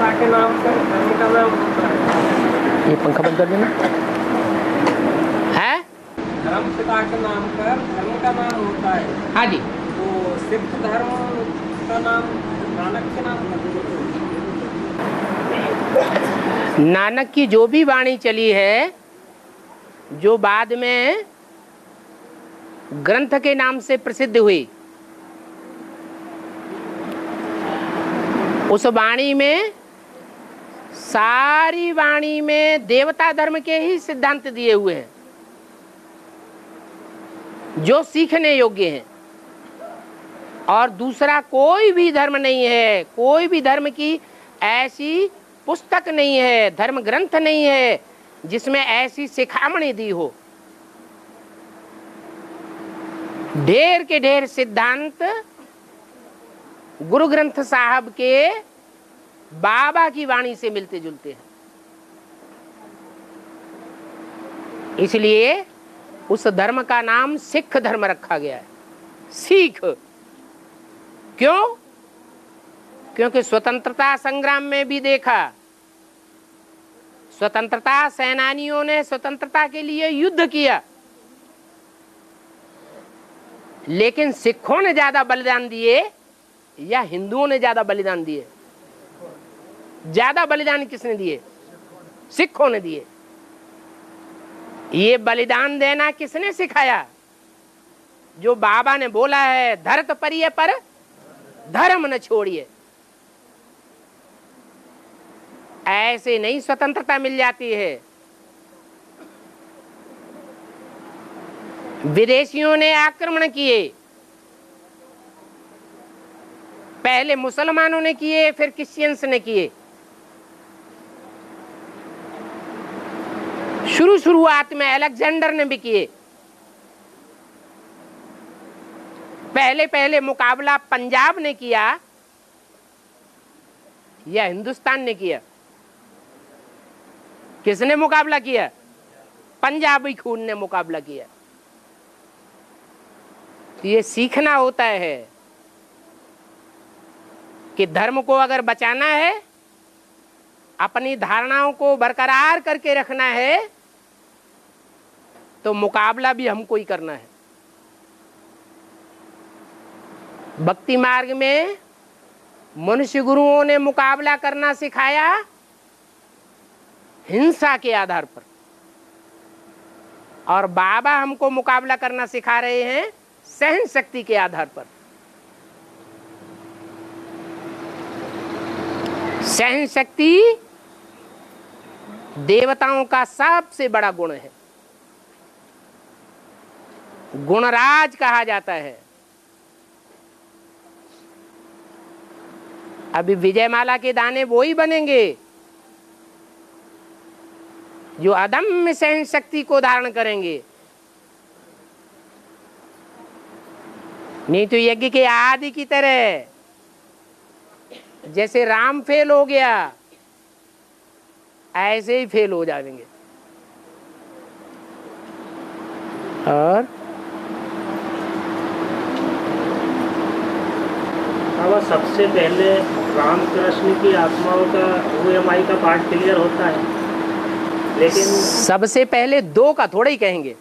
पिता के नाम से धर्म का नाम होता है। ये पंखा बंद कर देना है। धर्म पिता के नाम पर धर्म का नाम होता है। हाँ जी, तो सिख धर्म का नाम नानक के नाम पर। नानक की जो भी वाणी चली है, जो बाद में ग्रंथ के नाम से प्रसिद्ध हुई, उस वाणी में, सारी वाणी में देवता धर्म के ही सिद्धांत दिए हुए हैं जो सीखने योग्य हैं। और दूसरा कोई भी धर्म नहीं है, कोई भी धर्म की ऐसी पुस्तक नहीं है, धर्म ग्रंथ नहीं है जिसमें ऐसी शिखामणि दी हो। ढेर के ढेर सिद्धांत गुरु ग्रंथ साहब के बाबा की वाणी से मिलते जुलते हैं। इसलिए उस धर्म का नाम सिख धर्म रखा गया है। सिख क्यों? क्योंकि स्वतंत्रता संग्राम में भी देखा, स्वतंत्रता सेनानियों ने स्वतंत्रता के लिए युद्ध किया, लेकिन सिखों ने ज्यादा बलिदान दिए या हिंदुओं ने ज्यादा बलिदान दिए? ज्यादा बलिदान किसने दिए? सिखों ने दिए। ये बलिदान देना किसने सिखाया? जो बाबा ने बोला है, धरत परिये पर धर्म न छोड़िए। ऐसे नहीं स्वतंत्रता मिल जाती है। विदेशियों ने आक्रमण किए, पहले मुसलमानों ने किए, फिर क्रिश्चियंस ने किए। शुरुआत में अलेक्जेंडर ने भी किए। पहले मुकाबला पंजाब ने किया या हिंदुस्तान ने किया? किसने मुकाबला किया? पंजाबी खून ने मुकाबला किया। तो ये सीखना होता है कि धर्म को अगर बचाना है, अपनी धारणाओं को बरकरार करके रखना है, तो मुकाबला भी हमको ही करना है। भक्ति मार्ग में मनुष्य गुरुओं ने मुकाबला करना सिखाया हिंसा के आधार पर, और बाबा हमको मुकाबला करना सिखा रहे हैं सहन शक्ति के आधार पर। सहन शक्ति देवताओं का सबसे बड़ा गुण है, गुणराज कहा जाता है। अभी विजयमाला के दाने वो ही बनेंगे जो अदम्य सहन शक्ति को धारण करेंगे। नहीं तो यज्ञ के आदि की तरह, जैसे राम फेल हो गया, ऐसे ही फेल हो जाएंगे। और अब सबसे पहले रामकृष्ण की आत्माओं का OMI का पार्ट क्लियर होता है, लेकिन सबसे पहले दो का थोड़ा ही कहेंगे।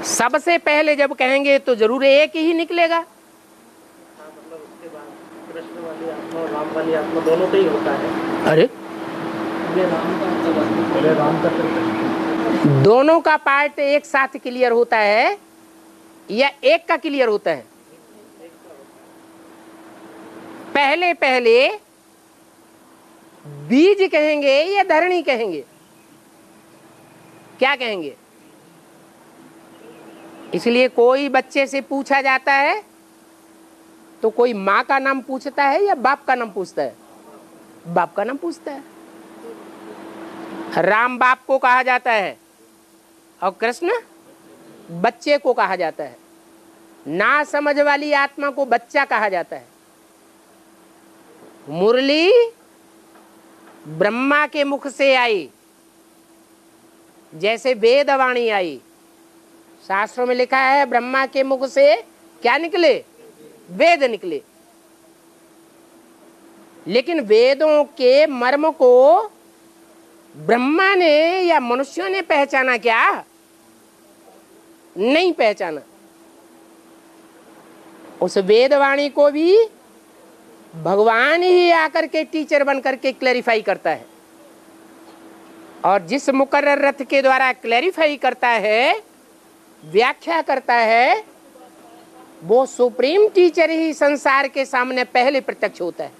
सबसे पहले जब कहेंगे तो जरूर एक ही निकलेगा। मतलब उसके बाद कृष्ण वाली आत्मा और राम वाली आत्मा दोनों का ही होता है। अरे राम का दोनों का पार्ट एक साथ क्लियर होता है या एक का क्लियर होता है? पहले बीज कहेंगे या धरणी कहेंगे? क्या कहेंगे? इसलिए कोई बच्चे से पूछा जाता है तो कोई माँ का नाम पूछता है या बाप का नाम पूछता है? बाप का नाम पूछता है। राम बाप को कहा जाता है और कृष्ण बच्चे को कहा जाता है। ना समझ वाली आत्मा को बच्चा कहा जाता है। मुरली ब्रह्मा के मुख से आई, जैसे वेदवाणी आई। शास्त्रों में लिखा है ब्रह्मा के मुख से क्या निकले? वेद निकले। लेकिन वेदों के मर्म को ब्रह्मा ने या मनुष्यों ने पहचाना क्या? नहीं पहचाना। उस वेदवाणी को भी भगवान ही आकर के टीचर बन करके क्लैरिफाई करता है, और जिस मुकर्रर रथ के द्वारा क्लैरिफाई करता है, व्याख्या करता है, वो सुप्रीम टीचर ही संसार के सामने पहले प्रत्यक्ष होता है।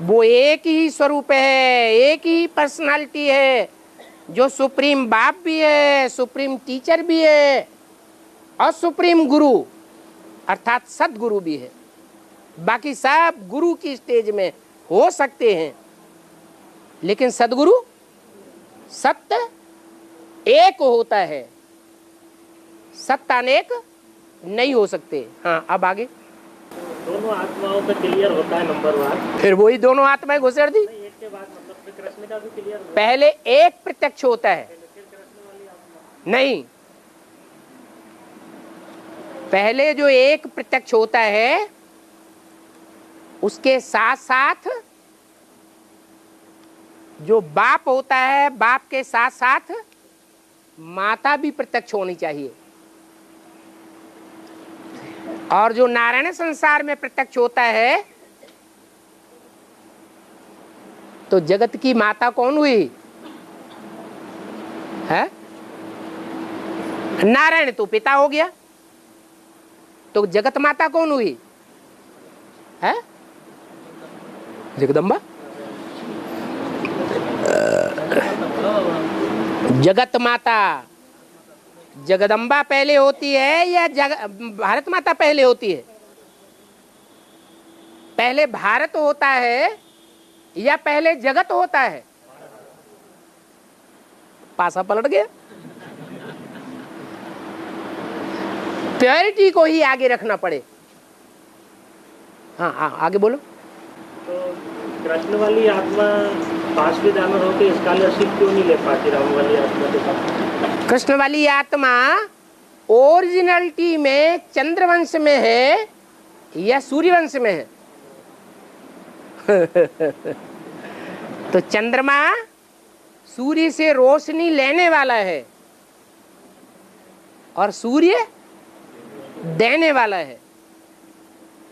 वो एक ही स्वरूप है, एक ही पर्सनालिटी है, जो सुप्रीम बाप भी है, सुप्रीम टीचर भी है, और सुप्रीम गुरु अर्थात सदगुरु भी है। बाकी सब गुरु की स्टेज में हो सकते हैं, लेकिन सदगुरु सत्य एक होता है, सत्य अनेक नहीं हो सकते। हाँ, अब आगे दोनों आत्माओं का क्लियर होता है नंबर 1। फिर वही दोनों आत्माएं घुसेड़ दी। एक के बाद मतलब फिर कृष्ण का भी क्लियर होता पहले एक प्रत्यक्ष होता है, नहीं, पहले जो एक प्रत्यक्ष होता है उसके साथ साथ जो बाप होता है, बाप के साथ साथ माता भी प्रत्यक्ष होनी चाहिए। और जो नारायण संसार में प्रत्यक्ष होता है, तो जगत की माता कौन हुई है? नारायण तो पिता हो गया, तो जगत माता कौन हुई है? जगदम्बा। जगत माता जगदम्बा पहले होती है या भारत माता पहले होती है? पहले भारत होता है या पहले जगत होता है? पासा पलट गया। प्योरिटी को ही आगे रखना पड़े। हाँ हाँ, आगे बोलो। तो कृष्ण वाली आत्मा पांचवी दानव होकर स्कॉलरशिप क्यों नहीं ले पाती राम वाली आत्मा के साथ? कृष्ण वाली आत्मा ओरिजिनलिटी में चंद्रवंश में है या सूर्यवंश में है? तो चंद्रमा सूर्य से रोशनी लेने वाला है और सूर्य देने वाला है।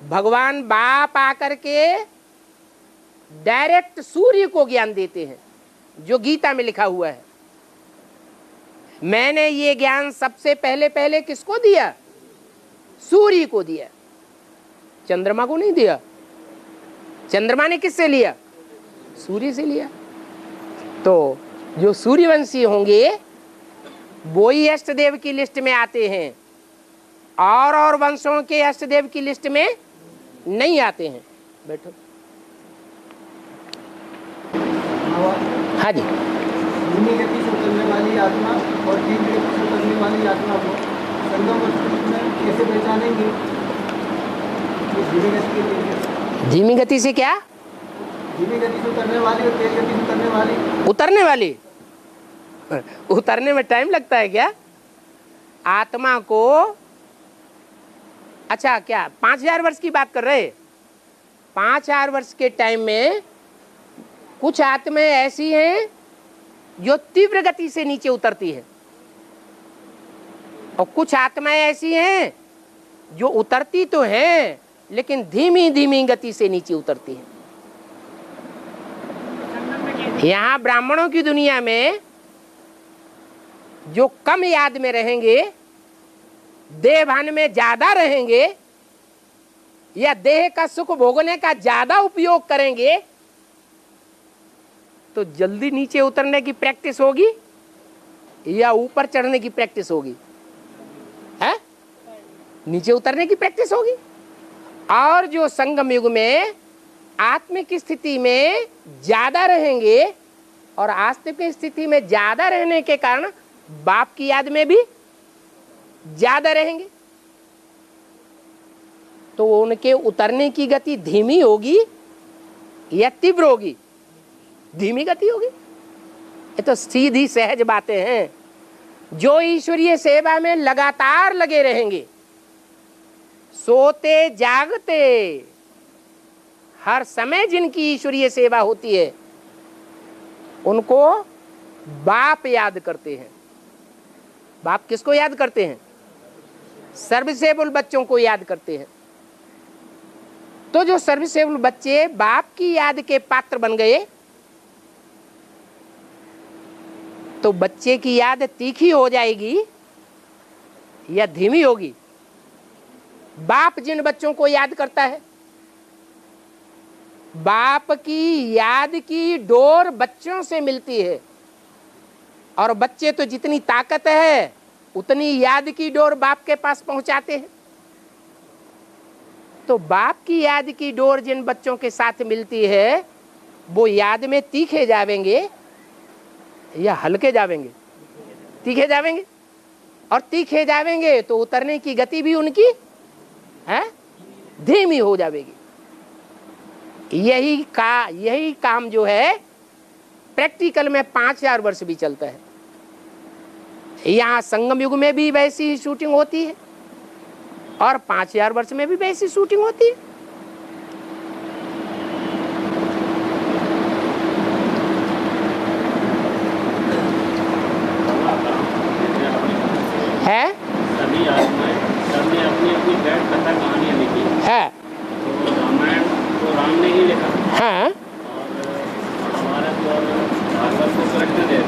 भगवान बाप आकर के डायरेक्ट सूर्य को ज्ञान देते हैं, जो गीता में लिखा हुआ है। मैंने ये ज्ञान सबसे पहले किसको दिया? सूर्य को दिया, चंद्रमा को नहीं दिया। चंद्रमा ने किससे लिया? सूर्य से लिया। तो जो सूर्यवंशी होंगे वो ही अष्टदेव की लिस्ट में आते हैं, और वंशों के अष्टदेव की लिस्ट में नहीं आते हैं। बैठो। हाँ जी। धीमी गति से चलने वाली आत्मा और धीमी गति से चलने वाली आत्मा को संगम में कैसे पहचानेंगे? धीमी गति के धीमी गति से क्या? धीमी गति से उतरने वाली और तेज गति से उतरने वाली। उतरने वाली, उतरने में टाइम लगता है क्या? आत्मा को, अच्छा क्या 5000 वर्ष की बात कर रहे? 5000 वर्ष के टाइम में कुछ आत्माएं ऐसी हैं जो तीव्र गति से नीचे उतरती है, और कुछ आत्माएं ऐसी हैं जो उतरती तो हैं लेकिन धीमी धीमी गति से नीचे उतरती है। यहाँ ब्राह्मणों की दुनिया में जो कम याद में रहेंगे, देह भान में ज्यादा रहेंगे, या देह का सुख भोगने का ज्यादा उपयोग करेंगे, तो जल्दी नीचे उतरने की प्रैक्टिस होगी या ऊपर चढ़ने की प्रैक्टिस होगी? है? नीचे उतरने की प्रैक्टिस होगी। और जो संगम युग में आत्मिक स्थिति में ज्यादा रहेंगे और आस्तिक स्थिति में ज्यादा रहने के कारण बाप की याद में भी ज्यादा रहेंगे, तो उनके उतरने की गति धीमी होगी या तीव्र होगी? धीमी गति होगी। ये तो सीधी सहज बातें हैं। जो ईश्वरीय सेवा में लगातार लगे रहेंगे, सोते जागते हर समय जिनकी ईश्वरीय सेवा होती है उनको बाप याद करते हैं। बाप किसको याद करते हैं? सर्विसेबल बच्चों को याद करते हैं। तो जो सर्विसेबल बच्चे बाप की याद के पात्र बन गए तो बच्चे की याद तीखी हो जाएगी या धीमी होगी? बाप जिन बच्चों को याद करता है, बाप की याद की डोर बच्चों से मिलती है, और बच्चे तो जितनी ताकत है उतनी याद की डोर बाप के पास पहुंचाते हैं। तो बाप की याद की डोर जिन बच्चों के साथ मिलती है वो याद में तीखे जावेंगे या हल्के जावेंगे? तीखे जावेंगे, और तीखे जावेंगे तो उतरने की गति भी उनकी है धीमी हो जाएगी। यही काम जो है प्रैक्टिकल में 5000 वर्ष भी चलता है। यहाँ संगम युग में भी वैसी ही शूटिंग होती है और 5000 वर्ष में भी वैसी शूटिंग होती है। सभी आत्माएं सबने अपनी अपनी बैठ कथा कहानियां लिखी है। तो रामायण तो राम ने ही लिखा हाँ। और महाभारत और भागवत को कृष्ण ने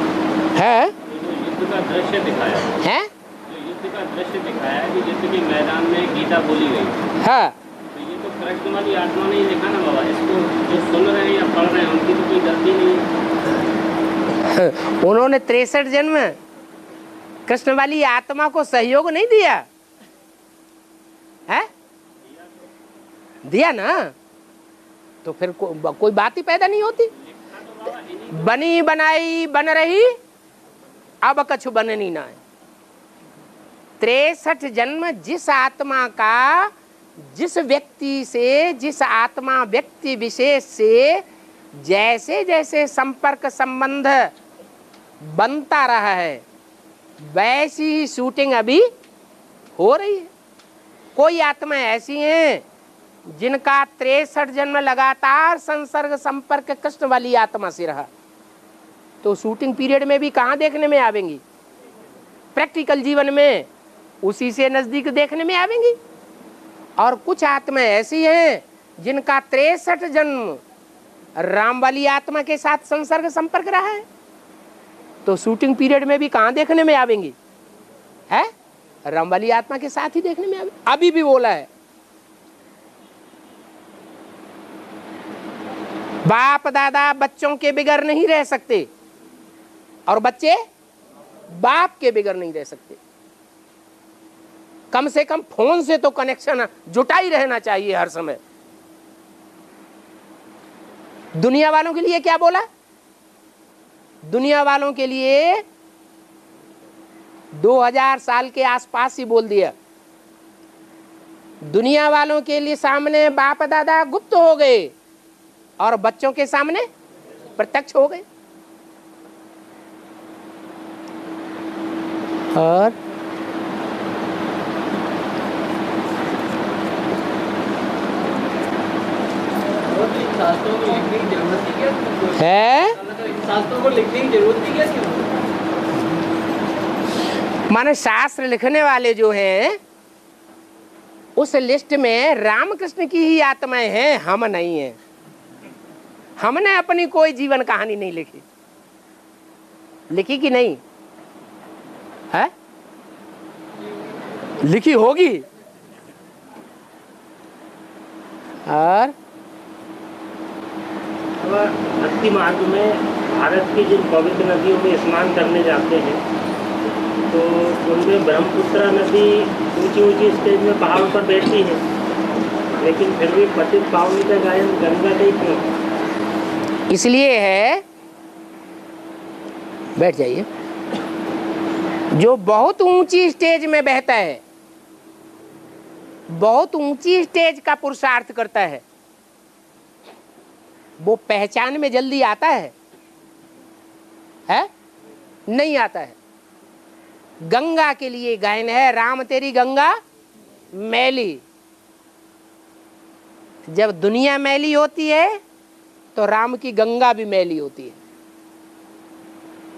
है। जो युद्ध का दृश्य दिखाया है। जो युद्ध का दृश्य दिखाया कि युद्ध के मैदान में गीता बोली गई। हाँ। तो ये तो कृष्ण वाली आत्मा ने ही लिखा ना बाबा। इसको जो सुन रहे हैं या पढ़ रहे हैं उनकी तो कोई गलती नहीं है। उन्होंने 63 जन्म कृष्ण वाली आत्मा को सहयोग नहीं दिया है? दिया ना, तो फिर कोई बात ही पैदा नहीं होती। बनी बनाई बन रही अब कछु बननी ना है। 63 जन्म जिस आत्मा का जिस व्यक्ति से, जिस आत्मा व्यक्ति विशेष से जैसे जैसे संपर्क संबंध बनता रहा है वैसी ही शूटिंग अभी हो रही है। कोई आत्मा ऐसी हैं जिनका 63 जन्म लगातार संसर्ग संपर्क कृष्ण वाली आत्मा से रहा, तो शूटिंग पीरियड में भी कहाँ देखने में आवेंगी? प्रैक्टिकल जीवन में उसी से नजदीक देखने में आवेंगी। और कुछ आत्मा ऐसी हैं जिनका 63 जन्म राम वाली आत्मा के साथ संसर्ग संपर्क रहा है, तो शूटिंग पीरियड में भी कहाँ देखने में आवेंगी? है राम वाली आत्मा के साथ ही देखने में आवेंगी। अभी भी बोला है बाप दादा बच्चों के बिगड़ नहीं रह सकते और बच्चे बाप के बिगड़ नहीं रह सकते। कम से कम फोन से तो कनेक्शन जुटा ही रहना चाहिए हर समय। दुनिया वालों के लिए क्या बोला? दुनिया वालों के लिए 2000 साल के आसपास ही बोल दिया। दुनिया वालों के लिए सामने बाप दादा गुप्त हो गए और बच्चों के सामने प्रत्यक्ष हो गए। और शास्त्रों को लिखने की जरूरत थी क्या? है शास्त्रों को लिखने की जरूरत थी क्या? माने शास्त्र लिखने वाले जो हैं उस लिस्ट में रामकृष्ण की ही आत्माएं हैं, हम नहीं हैं। हमने अपनी कोई जीवन कहानी नहीं लिखी। लिखी कि नहीं है? लिखी होगी। और भक्ति मार्ग में भारत की जिन पवित्र नदियों में स्नान करने जाते हैं तो उनमें ब्रह्मपुत्रा नदी ऊंची ऊंची स्टेज में पहाड़ों पर बैठती है, लेकिन फिर भी पतित पावनी का गायन गंगा का ही क्यों? इसलिए है, बैठ जाइए, जो बहुत ऊंची स्टेज में बहता है, बहुत ऊंची स्टेज का पुरुषार्थ करता है, वो पहचान में जल्दी आता है? नहीं आता है। गंगा के लिए गायन है, राम तेरी गंगा मैली। जब दुनिया मैली होती है तो राम की गंगा भी मैली होती है।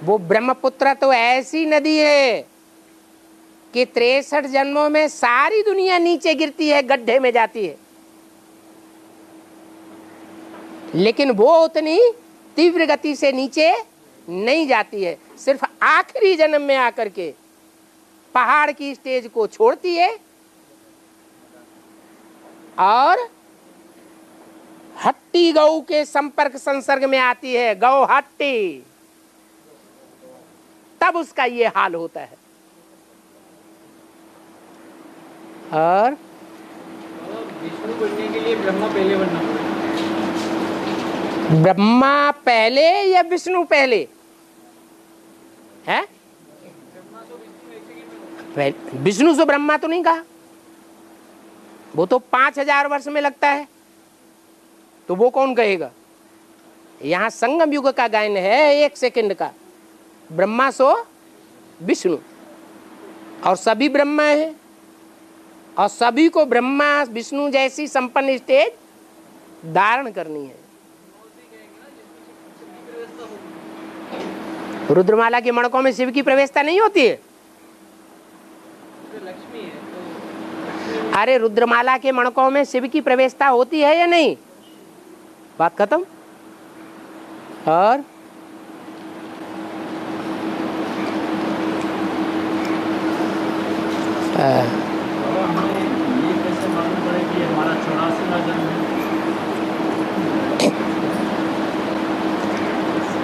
वो ब्रह्मपुत्र तो ऐसी नदी है कि 63 जन्मों में सारी दुनिया नीचे गिरती है, गड्ढे में जाती है, लेकिन वो उतनी तीव्र गति से नीचे नहीं जाती है। सिर्फ आखिरी जन्म में आकर के पहाड़ की स्टेज को छोड़ती है और हट्टी गऊ के संपर्क संसर्ग में आती है, गौ हट्टी, तब उसका ये हाल होता है। और विष्णु बनने के लिए ब्रह्मा पहले बनना पड़ेगा। ब्रह्मा पहले या विष्णु पहले है? विष्णु से ब्रह्मा तो नहीं कहा, वो तो 5000 वर्ष में लगता है, तो वो कौन कहेगा? यहाँ संगम युग का गायन है 1 सेकंड का, ब्रह्मा सो विष्णु, और सभी ब्रह्मा है, और सभी को ब्रह्मा विष्णु जैसी संपन्न स्टेज धारण करनी है। रुद्रमाला के मणकों में शिव की प्रवेशता नहीं होती है। लक्ष्मी है तो अरे रुद्रमाला के मणकों में शिव की प्रवेशता होती है या नहीं? बात खत्म। और हमें ये कैसे मालूम पड़े कि हमारा 84वां जन्म है?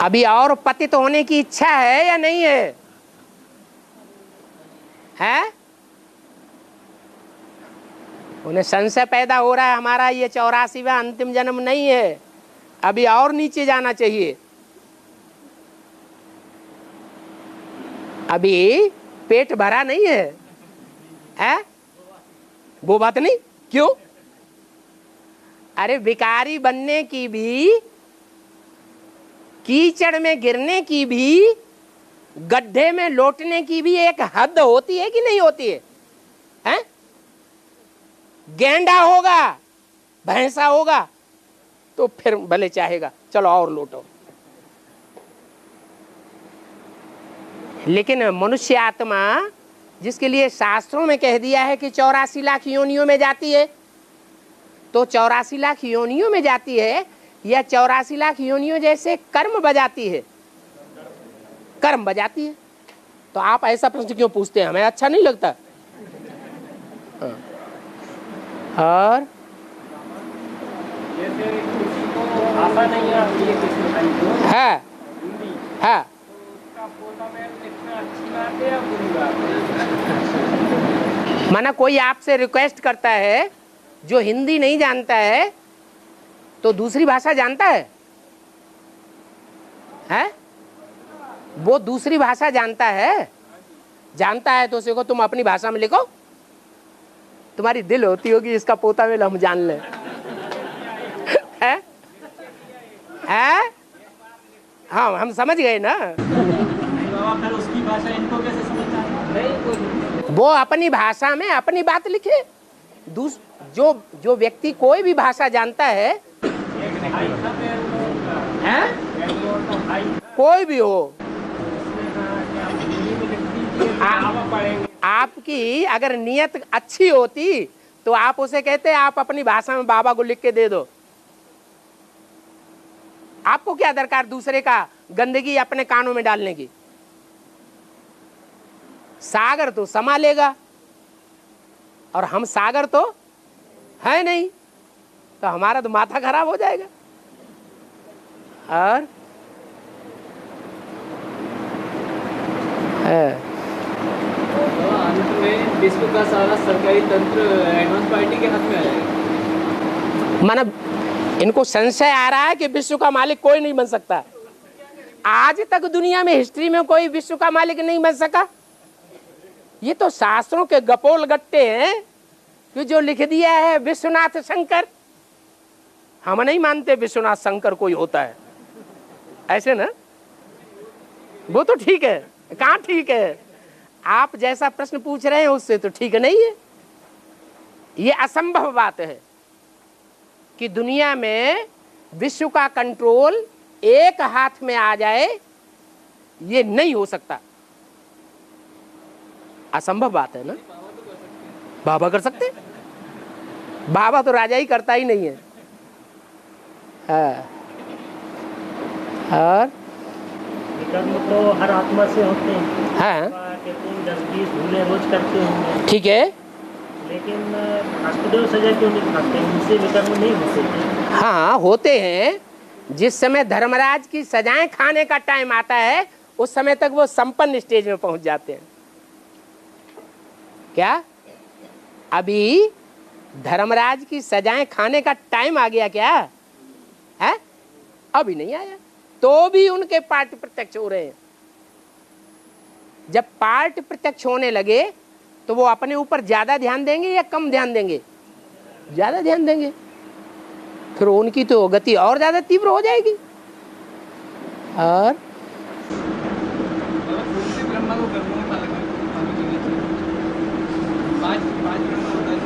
अभी और पतित होने की इच्छा है या नहीं है? है? उन्हें संशय पैदा हो रहा है हमारा ये 84वां अंतिम जन्म नहीं है, अभी और नीचे जाना चाहिए। अभी पेट भरा नहीं है, है? वो बात नहीं। क्यों? अरे भिखारी बनने की भी, कीचड़ में गिरने की भी, गड्ढे में लौटने की भी एक हद होती है कि नहीं होती है? हैं? गेंडा होगा, भैंसा होगा तो फिर भले चाहेगा चलो और लौटो, लेकिन मनुष्य आत्मा जिसके लिए शास्त्रों में कह दिया है कि 84 लाख योनियों में जाती है, तो 84 लाख योनियों में जाती है या 84 लाख योनियों जैसे कर्म बजाती है? कर्म बजाती है। तो आप ऐसा प्रश्न क्यों पूछते हैं? हमें अच्छा नहीं लगता। हाँ। और भाषा नहीं आती है किसी को, है है माना कोई आपसे रिक्वेस्ट करता है जो हिंदी नहीं जानता है तो दूसरी भाषा जानता है? हैं? वो दूसरी भाषा जानता है, जानता है तो उसे को तुम अपनी भाषा में लिखो। तुम्हारी दिल होती होगी इसका पोता में हम जान लें। है? है? हाँ हम समझ गए ना। बाबा फिर उसकी भाषा इनको कैसे समझ आती? वो अपनी भाषा में अपनी बात लिखे। जो व्यक्ति कोई भी भाषा जानता है, कोई भी हो, आपकी अगर नियत अच्छी होती तो आप उसे कहते आप अपनी भाषा में बाबा को लिख के दे दो। आपको क्या दरकार दूसरे का गंदगी अपने कानों में डालने की? सागर तो समा लेगा और हम सागर तो है नहीं, तो हमारा तो माथा खराब हो जाएगा। और अंत में विश्व का सारा सरकारी तंत्र एडवांस पार्टी के हाथ में आ जाएगा। माना इनको संशय आ रहा है कि विश्व का मालिक कोई नहीं बन सकता। आज तक दुनिया में हिस्ट्री में कोई विश्व का मालिक नहीं बन सका। ये तो शास्त्रों के गपोल गट्टे हैं कि जो लिख दिया है विश्वनाथ शंकर। हम नहीं मानते विश्वनाथ शंकर कोई होता है, ऐसे ना। वो तो ठीक है, कहाँ ठीक है? आप जैसा प्रश्न पूछ रहे हैं उससे तो ठीक नहीं है। ये असंभव बात है कि दुनिया में विश्व का कंट्रोल एक हाथ में आ जाए, ये नहीं हो सकता, असंभव बात है ना। बाबा कर सकते हैं? बाबा तो राजा ही करता ही नहीं है। हाँ। और कर्म तो हर आत्मा से होते हैं। हाँ, 10-20 भूलें रोज करते होंगे, ठीक है। लेकिन वासुदेव सजा क्यों नहीं खाते? उनसे विकर्म नहीं होते थे? हाँ, होते हैं। जिस समय धर्मराज की सजाएं खाने का टाइम आता है, उस समय तक वो संपन्न स्टेज में पहुंच जाते हैं। क्या अभी धर्मराज की सजाएं खाने का टाइम आ गया क्या है? अभी नहीं आया, तो भी उनके पार्ट प्रत्यक्ष हो रहे हैं। जब पार्ट प्रत्यक्ष होने लगे तो वो अपने ऊपर ज्यादा ध्यान देंगे या कम ध्यान देंगे? ज्यादा ध्यान देंगे। फिर उनकी तो गति और ज्यादा तीव्र हो जाएगी। और ब्रह्मा को कर्मों में पालन करना चाहिए। पांच ब्रह्मा होता है।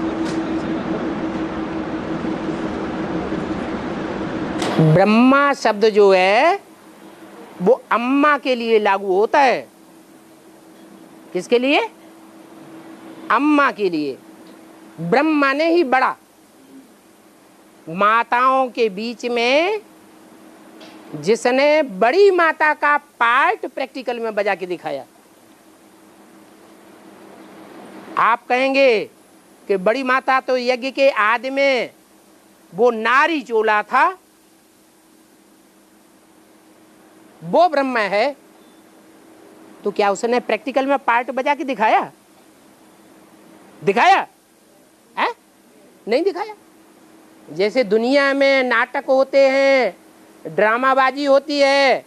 ब्रह्मा शब्द जो है वो अम्मा के लिए लागू होता है। किसके लिए? अम्मा के लिए। ब्रह्मा ने ही बड़ा, माताओं के बीच में जिसने बड़ी माता का पार्ट प्रैक्टिकल में बजा के दिखाया। आप कहेंगे कि बड़ी माता तो यज्ञ के आदि में वो नारी चोला था, वो ब्रह्मा है, तो क्या उसने प्रैक्टिकल में पार्ट बजा के दिखाया? दिखाया है? नहीं दिखाया। जैसे दुनिया में नाटक होते हैं, ड्रामाबाजी होती है,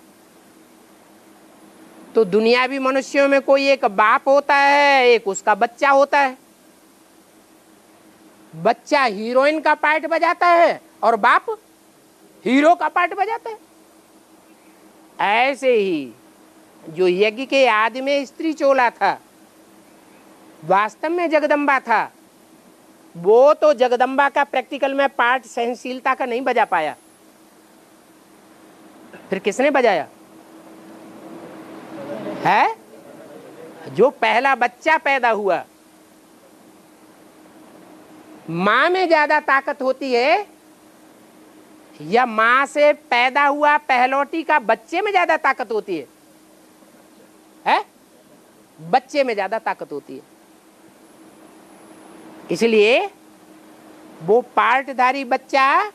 तो दुनियावी मनुष्यों में कोई एक बाप होता है, एक उसका बच्चा होता है। बच्चा हीरोइन का पार्ट बजाता है और बाप हीरो का पार्ट बजाता है। ऐसे ही जो यज्ञ के आदि में स्त्री चोला था, वास्तव में जगदम्बा था। वो तो जगदम्बा का प्रैक्टिकल में पार्ट सहनशीलता का नहीं बजा पाया। फिर किसने बजाया है? जो पहला बच्चा पैदा हुआ। मां में ज्यादा ताकत होती है या मां से पैदा हुआ पहलौटी का बच्चे में ज्यादा ताकत होती है? बच्चे में ज्यादा ताकत होती है। इसलिए वो पार्टधारी बच्चा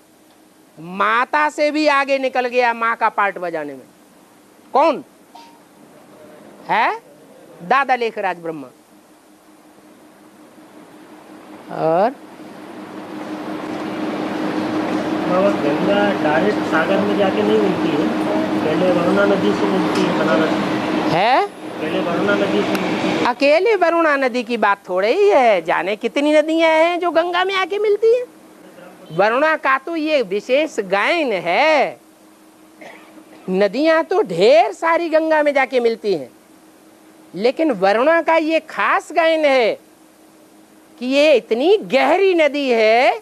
माता से भी आगे निकल गया मां का पार्ट बजाने में। कौन है? दादा लेखराज ब्रह्मा। और गंगा डायरेक्ट सागर में जाके नहीं मिलती है, पहले वरुणा नदी से मिलती है बनारस है। पहले वरुणा नदी से मिलती है। अकेले वरुणा नदी की बात थोड़ी ही है, जाने कितनी नदियां हैं जो गंगा में आके मिलती हैं। वरुणा का तो ये विशेष गायन है। नदियां तो ढेर सारी गंगा में जाके मिलती हैं, लेकिन वरुणा का ये खास गायन है कि ये इतनी गहरी नदी है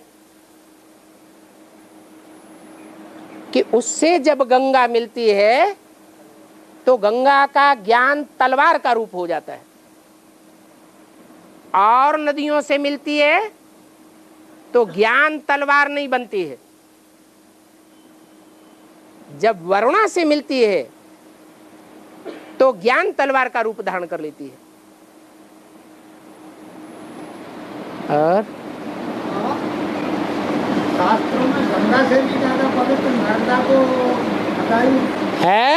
कि उससे जब गंगा मिलती है तो गंगा का ज्ञान तलवार का रूप हो जाता है। और नदियों से मिलती है तो ज्ञान तलवार नहीं बनती है। जब वरुणा से मिलती है तो ज्ञान तलवार का रूप धारण कर लेती है। और शास्त्रों में गंगा से भी ज्यादा पवित्र नर्मदा को बताई है।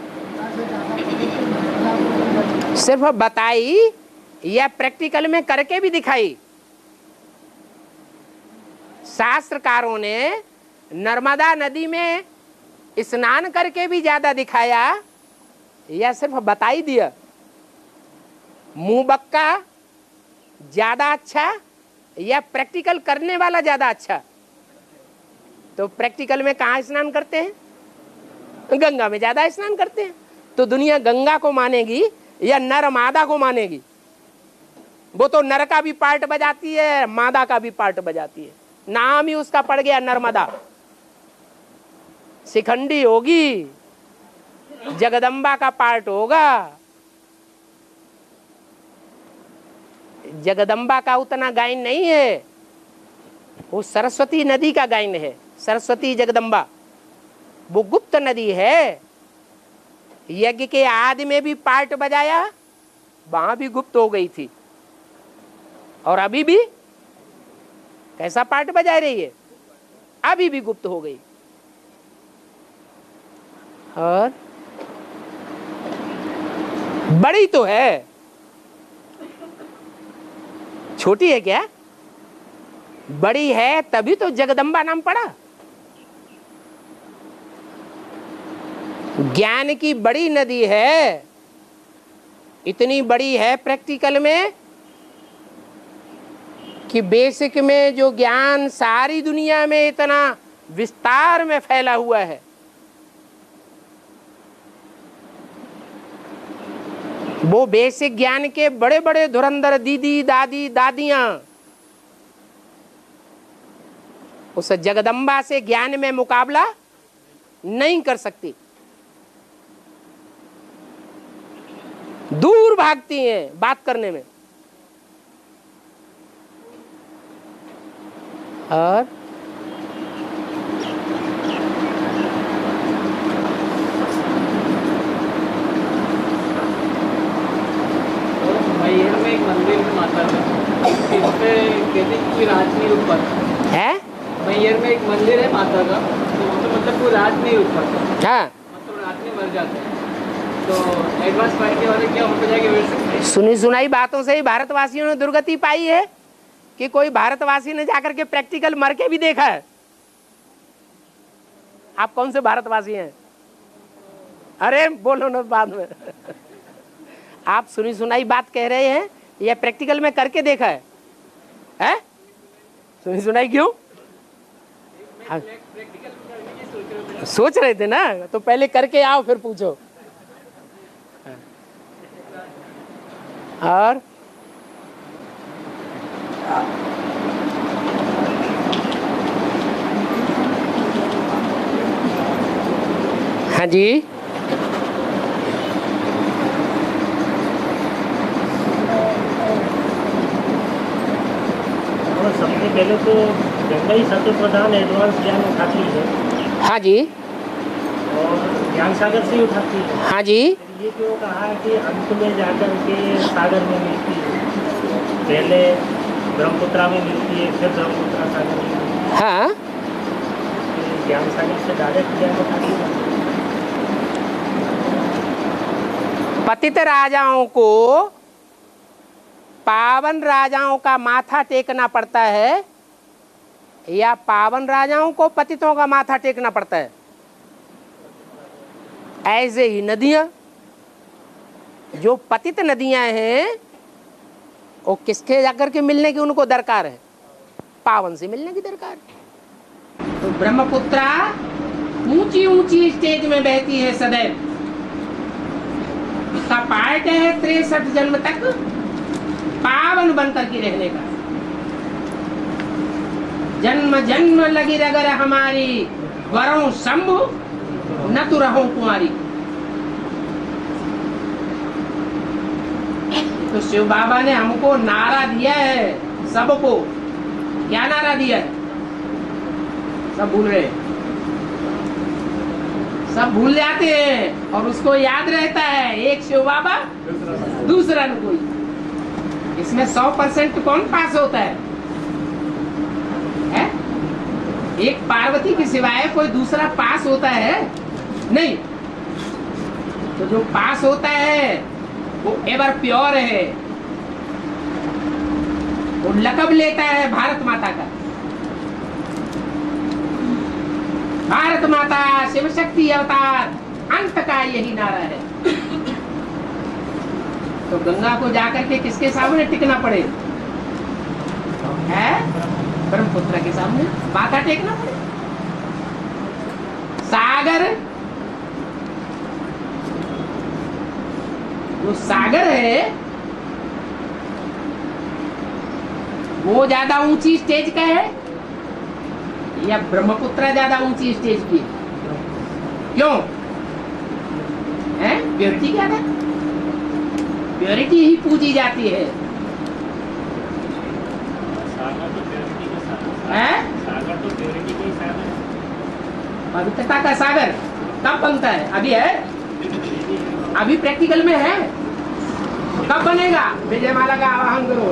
गंगा से ज्यादा पवित्र नर्मदा को सिर्फ बताई या प्रैक्टिकल में करके भी दिखाई। शास्त्रकारों ने नर्मदा नदी में स्नान करके भी ज्यादा दिखाया या सिर्फ बता ही दिया? मुंह बक्का ज्यादा अच्छा या प्रैक्टिकल करने वाला ज्यादा अच्छा? तो प्रैक्टिकल में कहाँ स्नान करते हैं? गंगा में ज्यादा स्नान करते हैं। तो दुनिया गंगा को मानेगी या नर्मदा को मानेगी? वो तो नर का भी पार्ट बजाती है, मादा का भी पार्ट बजाती है। नाम ही उसका पड़ गया नर्मदा। शिखंडी होगी, जगदम्बा का पार्ट होगा। जगदम्बा का उतना गायन नहीं है, वो सरस्वती नदी का गायन है। सरस्वती जगदम्बा वो गुप्त नदी है। यज्ञ के आदि में भी पार्ट बजाया, वहां भी गुप्त हो गई थी, और अभी भी कैसा पार्ट बजा रही है, अभी भी गुप्त हो गई। और बड़ी तो है, छोटी है क्या? बड़ी है तभी तो जगदम्बा नाम पड़ा। ज्ञान की बड़ी नदी है, इतनी बड़ी है प्रैक्टिकल में कि बेसिक में जो ज्ञान सारी दुनिया में इतना विस्तार में फैला हुआ है, वो बेसिक ज्ञान के बड़े बड़े धुरंधर दीदी दादी दादियां उस जगदम्बा से ज्ञान में मुकाबला नहीं कर सकती, दूर भागती हैं बात करने में। और मैहर में एक मंदिर है माता का, इस पे कहते हैं कोई राज नहीं रुक पाता है। मैहर में एक मंदिर है माता का, तो वहाँ पे मतलब कोई राज नहीं रुक पाता, हाँ, मतलब रात में मर जाते हैं। तो एडवांस पार्टी वाले क्या वहाँ पे जाके बैठ सकते हैं? सुनी सुनाई बातों से ही भारतवासियों ने दुर्गति पाई है कि कोई भारतवासी ने जाकर के प्रैक्टिकल मर के भी देखा है। आप कौन से भारतवासी हैं? अरे बोलो ना बाद में। आप सुनी सुनाई बात कह रहे हैं या प्रैक्टिकल में करके देखा है? हैं? सुनी सुनाई क्यों? सोच रहे थे ना, तो पहले करके आओ फिर पूछो। और हाँ जी, और सबसे पहले तो गंगा ही सबसे प्रधान एडवांस ज्ञान उठाती है। हाँ जी, और ज्ञान सागर से ही उठाती है। हाँ जी, ये क्यों कहा कि अंत में जाकर के सागर में मिलती है, पहले ब्रह्मपुत्रा में मिलती है, फिर ब्रह्मपुत्रा सागर में मिलती है। हाँ, ज्ञान सागर से डायरेक्ट ज्ञान उठाती है। पतित राजाओं को पावन राजाओं का माथा टेकना पड़ता है या पावन राजाओं को पतितों का माथा टेकना पड़ता है? ऐसे ही नदियां, जो पतित नदियां हैं वो किसके जाकर के मिलने की उनको दरकार है? पावन से मिलने की दरकार है। तो ब्रह्मपुत्रा ऊंची ऊंची स्टेज में बहती है सदैव। इसका पार्ट है 63 जन्म तक पावन बनकर के रहने का। जन्म जन्म लगी रगर हमारी, वरों शंभु न तू रहो कुंवारी। तो शिव बाबा ने हमको नारा दिया है, सबको। क्या नारा दिया है? सब भूल रहे, सब भूल जाते हैं और उसको याद रहता है, एक शिव बाबा दूसरा न कोई। इसमें 100% कौन पास होता है? एक पार्वती के सिवाय कोई दूसरा पास होता है? नहीं। तो जो पास होता है वो एवर प्योर है, वो लकब लेता है भारत माता का। भारत माता शिव शक्ति अवतार, अंत का यही नारा है। तो गंगा को जाकर के किसके सामने टिकना पड़े? है ब्रह्मपुत्र के सामने माथा टेकना पड़े। सागर, वो सागर है वो ज्यादा ऊंची स्टेज का है या ब्रह्मपुत्रा ज्यादा ऊंची स्टेज की? क्यों है? प्योरिटी क्या है? प्योरिटी ही पूजी जाती है। सागर तो प्योरिटी का सागर हैं? सागर तो प्योरिटी का ही सागर है। पवित्रता का सागर कब बनता है? अभी है? अभी प्रैक्टिकल में है? कब बनेगा? विजयमाला का आवाहन करो,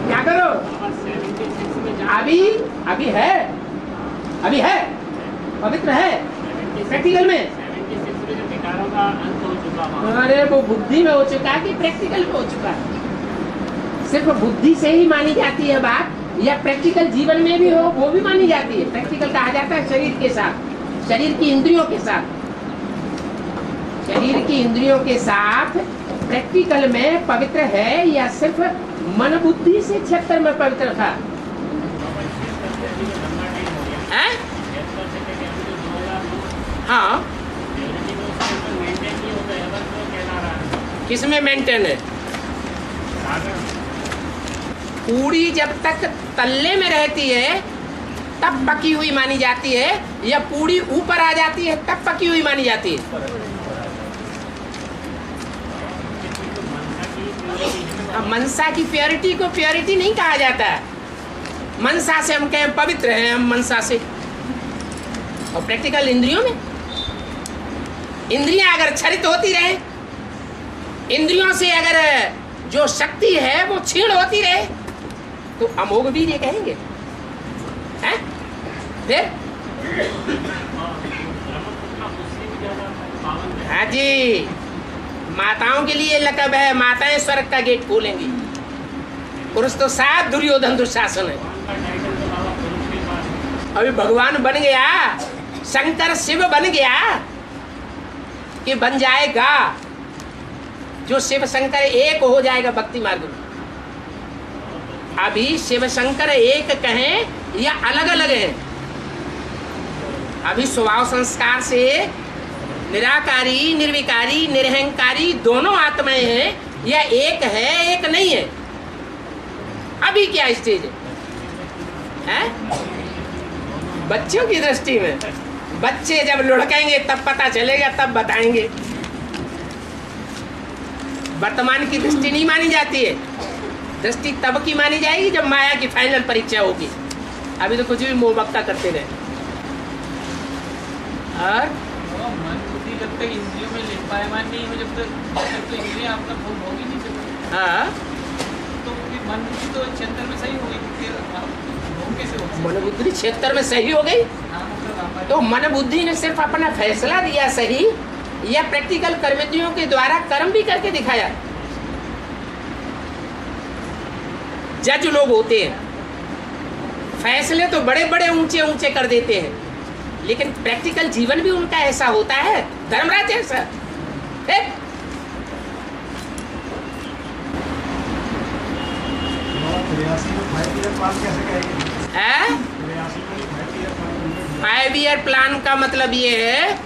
क्या करो? अभी है, अभी है, पवित्र है प्रैक्टिकल में। 76 में जो विकारों का अंत हो चुका वहाँ। अरे वो बुद्धि में हो चुका है कि प्रैक्टिकल में हो चुका है? सिर्फ बुद्धि से ही मानी जाती है बात, या प्रैक्टिकल जीवन में भी हो वो भी मानी जाती है? प्रैक्टिकल कहा जाता है शरीर के साथ, शरीर की इंद्रियों के साथ, शरीर की इंद्रियों के साथ प्रैक्टिकल में पवित्र है, या सिर्फ मन बुद्धि से 76 में पवित्र था? हैं? हाँ, किसमें मेंटेन है? पूरी जब तक तल्ले में रहती है तब पकी हुई मानी जाती है, या पूरी ऊपर आ जाती है तब पकी हुई मानी जाती है? अब मनसा की प्योरिटी को प्योरिटी नहीं कहा जाता है। मनसा से हम कहें पवित्र हैं, हम मनसा से। और प्रैक्टिकल इंद्रियों में, इंद्रियां अगर क्षरित होती रहे, इंद्रियों से अगर जो शक्ति है वो क्षीण होती रहे, तो अमोघ वीर्य कहेंगे, हैं? फिर हाँ जी, माताओं के लिए लकब है, माताएं स्वर्ग का गेट खोलेंगी। पुरुष तो साथ दुर्योधन दुशासन है। अभी भगवान बन गया, शंकर शिव बन गया कि बन जाएगा, जो शिव शंकर एक हो जाएगा भक्ति मार्ग में। अभी शिव शंकर एक कहें या अलग अलग हैं? अभी स्वभाव संस्कार से निराकारी, निर्विकारी, निरहंकारी दोनों आत्माएं हैं, या एक है एक नहीं है? अभी क्या स्टेज है? बच्चों की दृष्टि में, बच्चे जब लुढ़केंगे तब पता चलेगा, तब बताएंगे। वर्तमान की दृष्टि नहीं मानी जाती है, दृष्टि तब की मानी जाएगी जब माया की फाइनल परीक्षा होगी। अभी तो कुछ भी मोहबक्ता करते रहे। और मन बुद्धि जब तक इंद्रियों में लिपायमान नहीं हो, जब तक तो इंद्रियां अपना भोग भोग ही नहीं सकती। हाँ, तो फिर मन बुद्धि तो क्षेत्र में सही हो गई, फिर भोग कैसे हो सकता? मन बुद्धि क्षेत्र में सही हो गई, हाँ, मतलब तो मन बुद्धि ने सिर्फ अपना फैसला दिया सही, या प्रैक्टिकल कर्मयोगियों के द्वारा कर्म भी करके दिखाया? जज लोग होते हैं, फैसले तो बड़े बड़े ऊंचे ऊंचे कर देते हैं, लेकिन प्रैक्टिकल जीवन भी उनका ऐसा होता है, धर्मराज ऐसा है? 5 ईयर प्लान का मतलब ये है,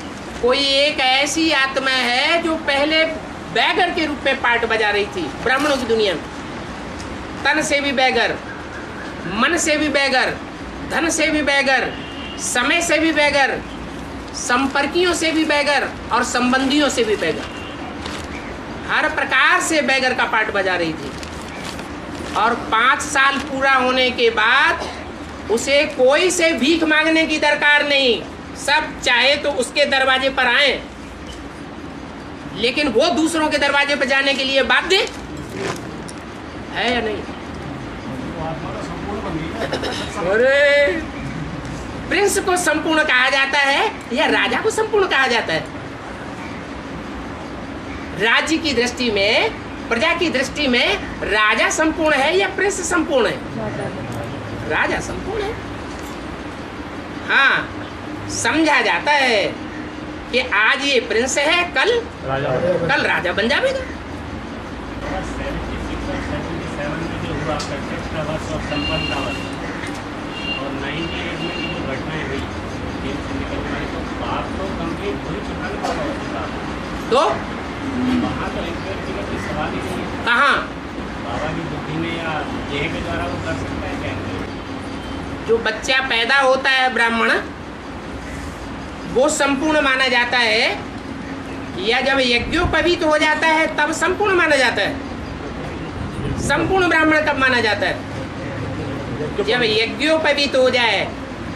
कोई एक ऐसी आत्मा है जो पहले बैगर के रूप में पार्ट बजा रही थी ब्राह्मणों की दुनिया में, तन से भी बैगर, मन से भी बैगर, धन से भी बैगर, समय से भी बैगर, संपर्कियों से भी बैगर, और संबंधियों से भी बैगर, हर प्रकार से बैगर का पार्ट बजा रही थी। और 5 साल पूरा होने के बाद उसे कोई से भीख मांगने की दरकार नहीं, सब चाहे तो उसके दरवाजे पर आए, लेकिन वो दूसरों के दरवाजे पर जाने के लिए बाध्य है या नहीं? अरे प्रिंस को संपूर्ण कहा जाता है या राजा को संपूर्ण कहा जाता है? राज्य की दृष्टि में, प्रजा की दृष्टि में राजा संपूर्ण है या प्रिंस संपूर्ण है? राजा संपूर्ण है। हाँ, समझा जाता है कि आज ये प्रिंस है, कल राजा बन जाएगा। 76 और 77 में जो हुआ प्रत्यक्ष प्रवर्ष और संपन्न प्रवर्ष, और 98 में जो घटनाएं हुई जेल से निकलने वाली, तो बात तो कंप्लीट हो ही चुका ना। तो वहाँ तो इंक्वायरी की सवाल ही नहीं है। कहाँ? बाबा की बुद्धि में या देह के द्वारा वो कर सकता है क्या? जो बच्चा पैदा होता है ब्राह्मण, वो संपूर्ण माना जाता है, या जब यज्ञोपवीत हो जाता है तब संपूर्ण माना जाता है? संपूर्ण ब्राह्मण कब माना जाता है? जब यज्ञोपवीत हो जाए,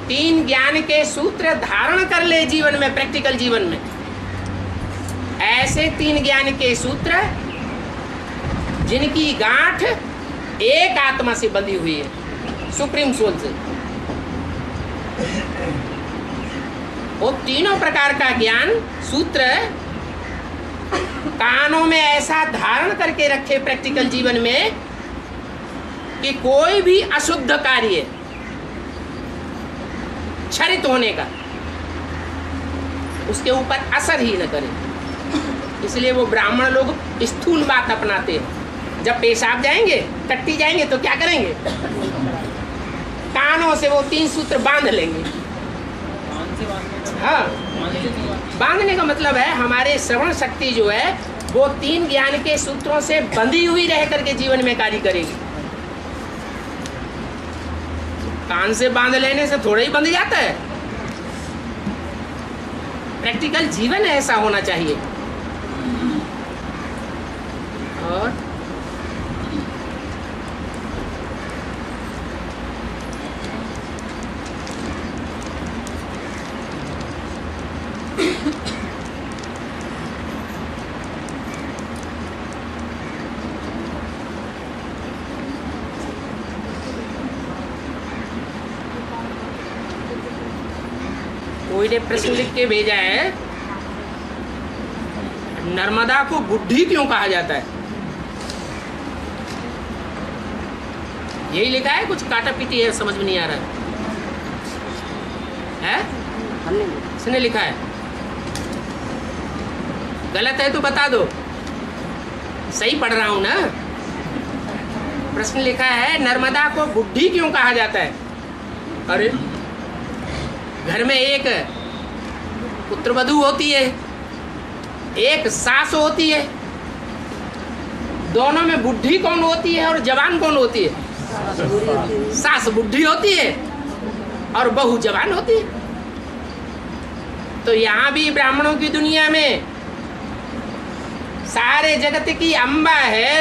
3 ज्ञान के सूत्र धारण कर ले जीवन में, प्रैक्टिकल जीवन में। ऐसे 3 ज्ञान के सूत्र जिनकी गांठ एक आत्मा से बंधी हुई है, सुप्रीम सोल से। वो तीनों प्रकार का ज्ञान सूत्र कानों में ऐसा धारण करके रखे प्रैक्टिकल जीवन में कि कोई भी अशुद्ध कार्य क्षरित होने का उसके ऊपर असर ही न करे। इसलिए वो ब्राह्मण लोग स्थूल बात अपनाते हैं। जब पेशाब जाएंगे, टट्टी जाएंगे तो क्या करेंगे? कानों से वो 3 सूत्र बांध लेंगे। हाँ, बांधने का मतलब है हमारे श्रवण शक्ति जो है वो 3 ज्ञान के सूत्रों से बंधी हुई रह करके जीवन में कार्य करेगी। कान से बांध लेने से थोड़ा ही बंध जाता है। प्रैक्टिकल जीवन ऐसा होना चाहिए। और कोई ने प्रश्न लिख के भेजा है, नर्मदा को बुढ़ी क्यों कहा जाता है? यही लिखा है, कुछ काटा पीटी है, समझ में नहीं आ रहा है? इसने लिखा है, गलत है तो बता दो, सही पढ़ रहा हूं ना। प्रश्न लिखा है, नर्मदा को बुढ़ी क्यों कहा जाता है? अरे घर में एक पुत्रवधू होती है, एक सास होती है, दोनों में बुढ़ी कौन होती है और जवान कौन होती है? सास बुढ़ी होती है और बहू जवान होती है। तो यहाँ भी ब्राह्मणों की दुनिया में सारे जगत की अम्बा है,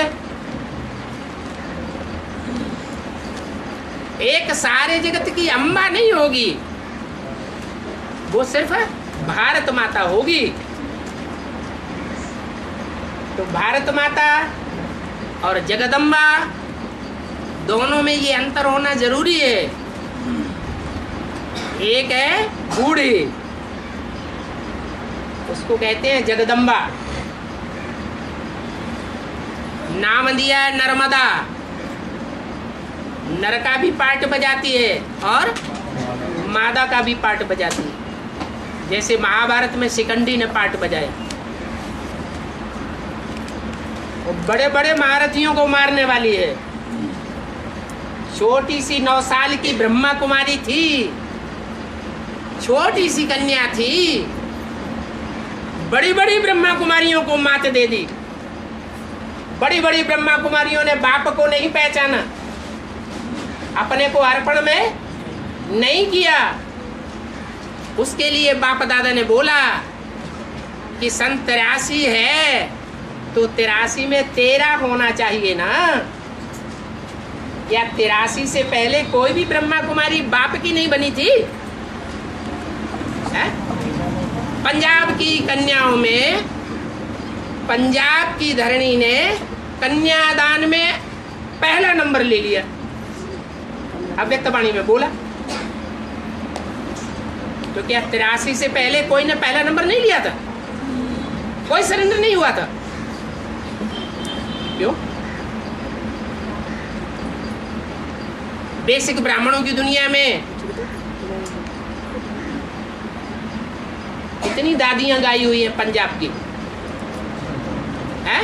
एक सारे जगत की अम्बा नहीं होगी, वो सिर्फ भारत माता होगी। तो भारत माता और जगदम्बा दोनों में ये अंतर होना जरूरी है। एक है बूढ़ी, उसको कहते हैं जगदम्बा, नाम दिया है नर्मदा, नर का भी पार्ट बजाती है और मादा का भी पार्ट बजाती है। जैसे महाभारत में शिखंडी ने पार्ट बजाया, वो बड़े बड़े महारथियों को मारने वाली है। छोटी सी 9 साल की ब्रह्मा कुमारी थी, छोटी सी कन्या थी, बड़ी बड़ी ब्रह्मा कुमारियों को मात दे दी। बड़ी बड़ी ब्रह्मा कुमारियों ने बाप को नहीं पहचाना, अपने को अर्पण में नहीं किया। उसके लिए बाप दादा ने बोला कि सन 83 है तो 83 में 13 होना चाहिए ना। या 83 से पहले कोई भी ब्रह्मा कुमारी बाप की नहीं बनी थी? है? पंजाब की कन्याओं में पंजाब की धरणी ने कन्यादान में पहला नंबर ले लिया, अव्यक्तवाणी में बोला। तो क्या 83 से पहले कोई ने पहला नंबर नहीं लिया था? कोई सरेंडर नहीं हुआ था? क्यों? बेसिक ब्राह्मणों की दुनिया में कितनी दादियां गाई हुई हैं पंजाब की, है?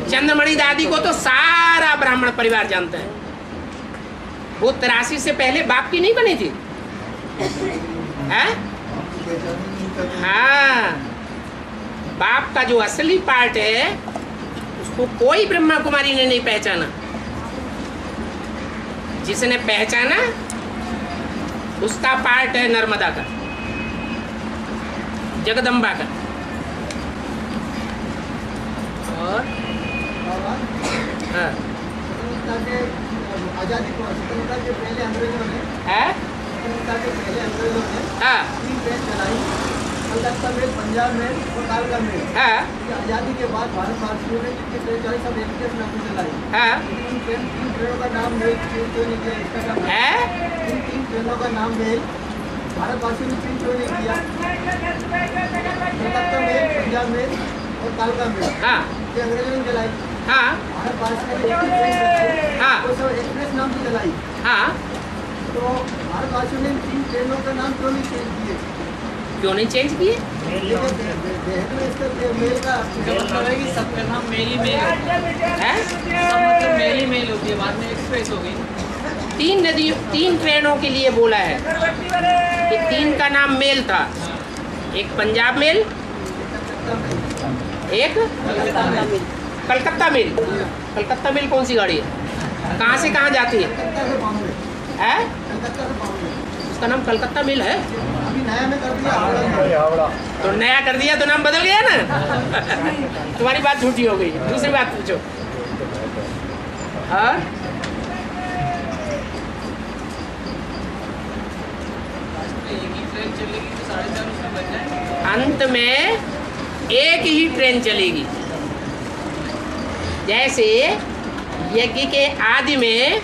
चंद्रमणि दादी को तो सारा ब्राह्मण परिवार जानता है। वो 83 से पहले बाप की नहीं बनी थी, है? हाँ, बाप का जो असली पार्ट है उसको कोई ब्रह्मा कुमारी ने नहीं पहचाना। जिसने पहचाना उसका पार्ट है नर्मदा का, जगदम्बा का। और हाँ आज़ादी को स्वतंत्रता के पहले अंग्रेजों ने है स्वतंत्रता के पहले अंग्रेजों ने हाँ 3 ट्रेन चलाई, कलकत्ता मेल, पंजाब मेल और कालका मेल। हाँ आज़ादी के बाद भारतवासियों ने जितनी ट्रेन चलाई सब एक के नाम से चलाई। हाँ लेकिन 3 ट्रेनों का नाम मेल क्यों नहीं किया, इसका क्या मतलब? है। इन 3 ट्रेनों का नाम मेल भारतवासियों ने क्यों नहीं किया? कलकत्ता मेल, पंजाब मेल और कालका मेल हाँ ये अंग्रेजों ने चलाई। हाँ भारतवासियों ने एक ही ट्रेन चलाई, हाँ वो सब एक्सप्रेस नाम से चलाई। हाँ तो भारतवासियों ने इन 3 ट्रेनों का नाम क्यों नहीं चेंज किए? क्यों नहीं चेंज किए? देहत में इसका मेल का इसका मतलब है कि सबका नाम मेल ही मेल होता है। है इसका मतलब मेल ही मेल होती है, बाद में एक्सप्रेस हो गई। 3 नदियों 3 ट्रेनों के लिए बोला है कि 3 का नाम मेल था। एक पंजाब मेल, एक कलकत्ता मेल। कलकत्ता मेल कौन सी गाड़ी है? कहाँ से कहाँ जाती है? कलकत्ता से बॉम्बे, है कलकत्ता से बॉम्बे। उसका नाम कलकत्ता मेल है। अभी नया में कर दिया हावड़ा। तो नया कर दिया तो नाम बदल गया ना। तुम्हारी बात झूठी हो गई। दूसरी बात पूछो। और एक ही ट्रेन चलेगी तो 4.5 उसमें बच जाएंगे। अंत में एक ही ट्रेन चलेगी। जैसे यज्ञ के आदि में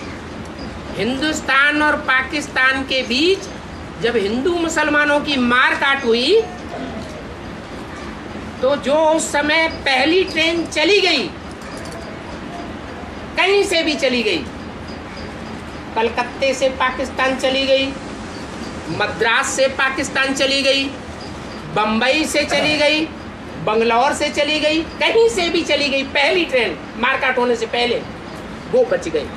हिंदुस्तान और पाकिस्तान के बीच जब हिंदू मुसलमानों की मार काट हुई तो जो उस समय पहली ट्रेन चली गई, कहीं से भी चली गई, कलकत्ते से पाकिस्तान चली गई, मद्रास से पाकिस्तान चली गई, बम्बई से चली गई, बंगलौर से चली गई, कहीं से भी चली गई, पहली ट्रेन मारकाट होने से पहले वो बच गई।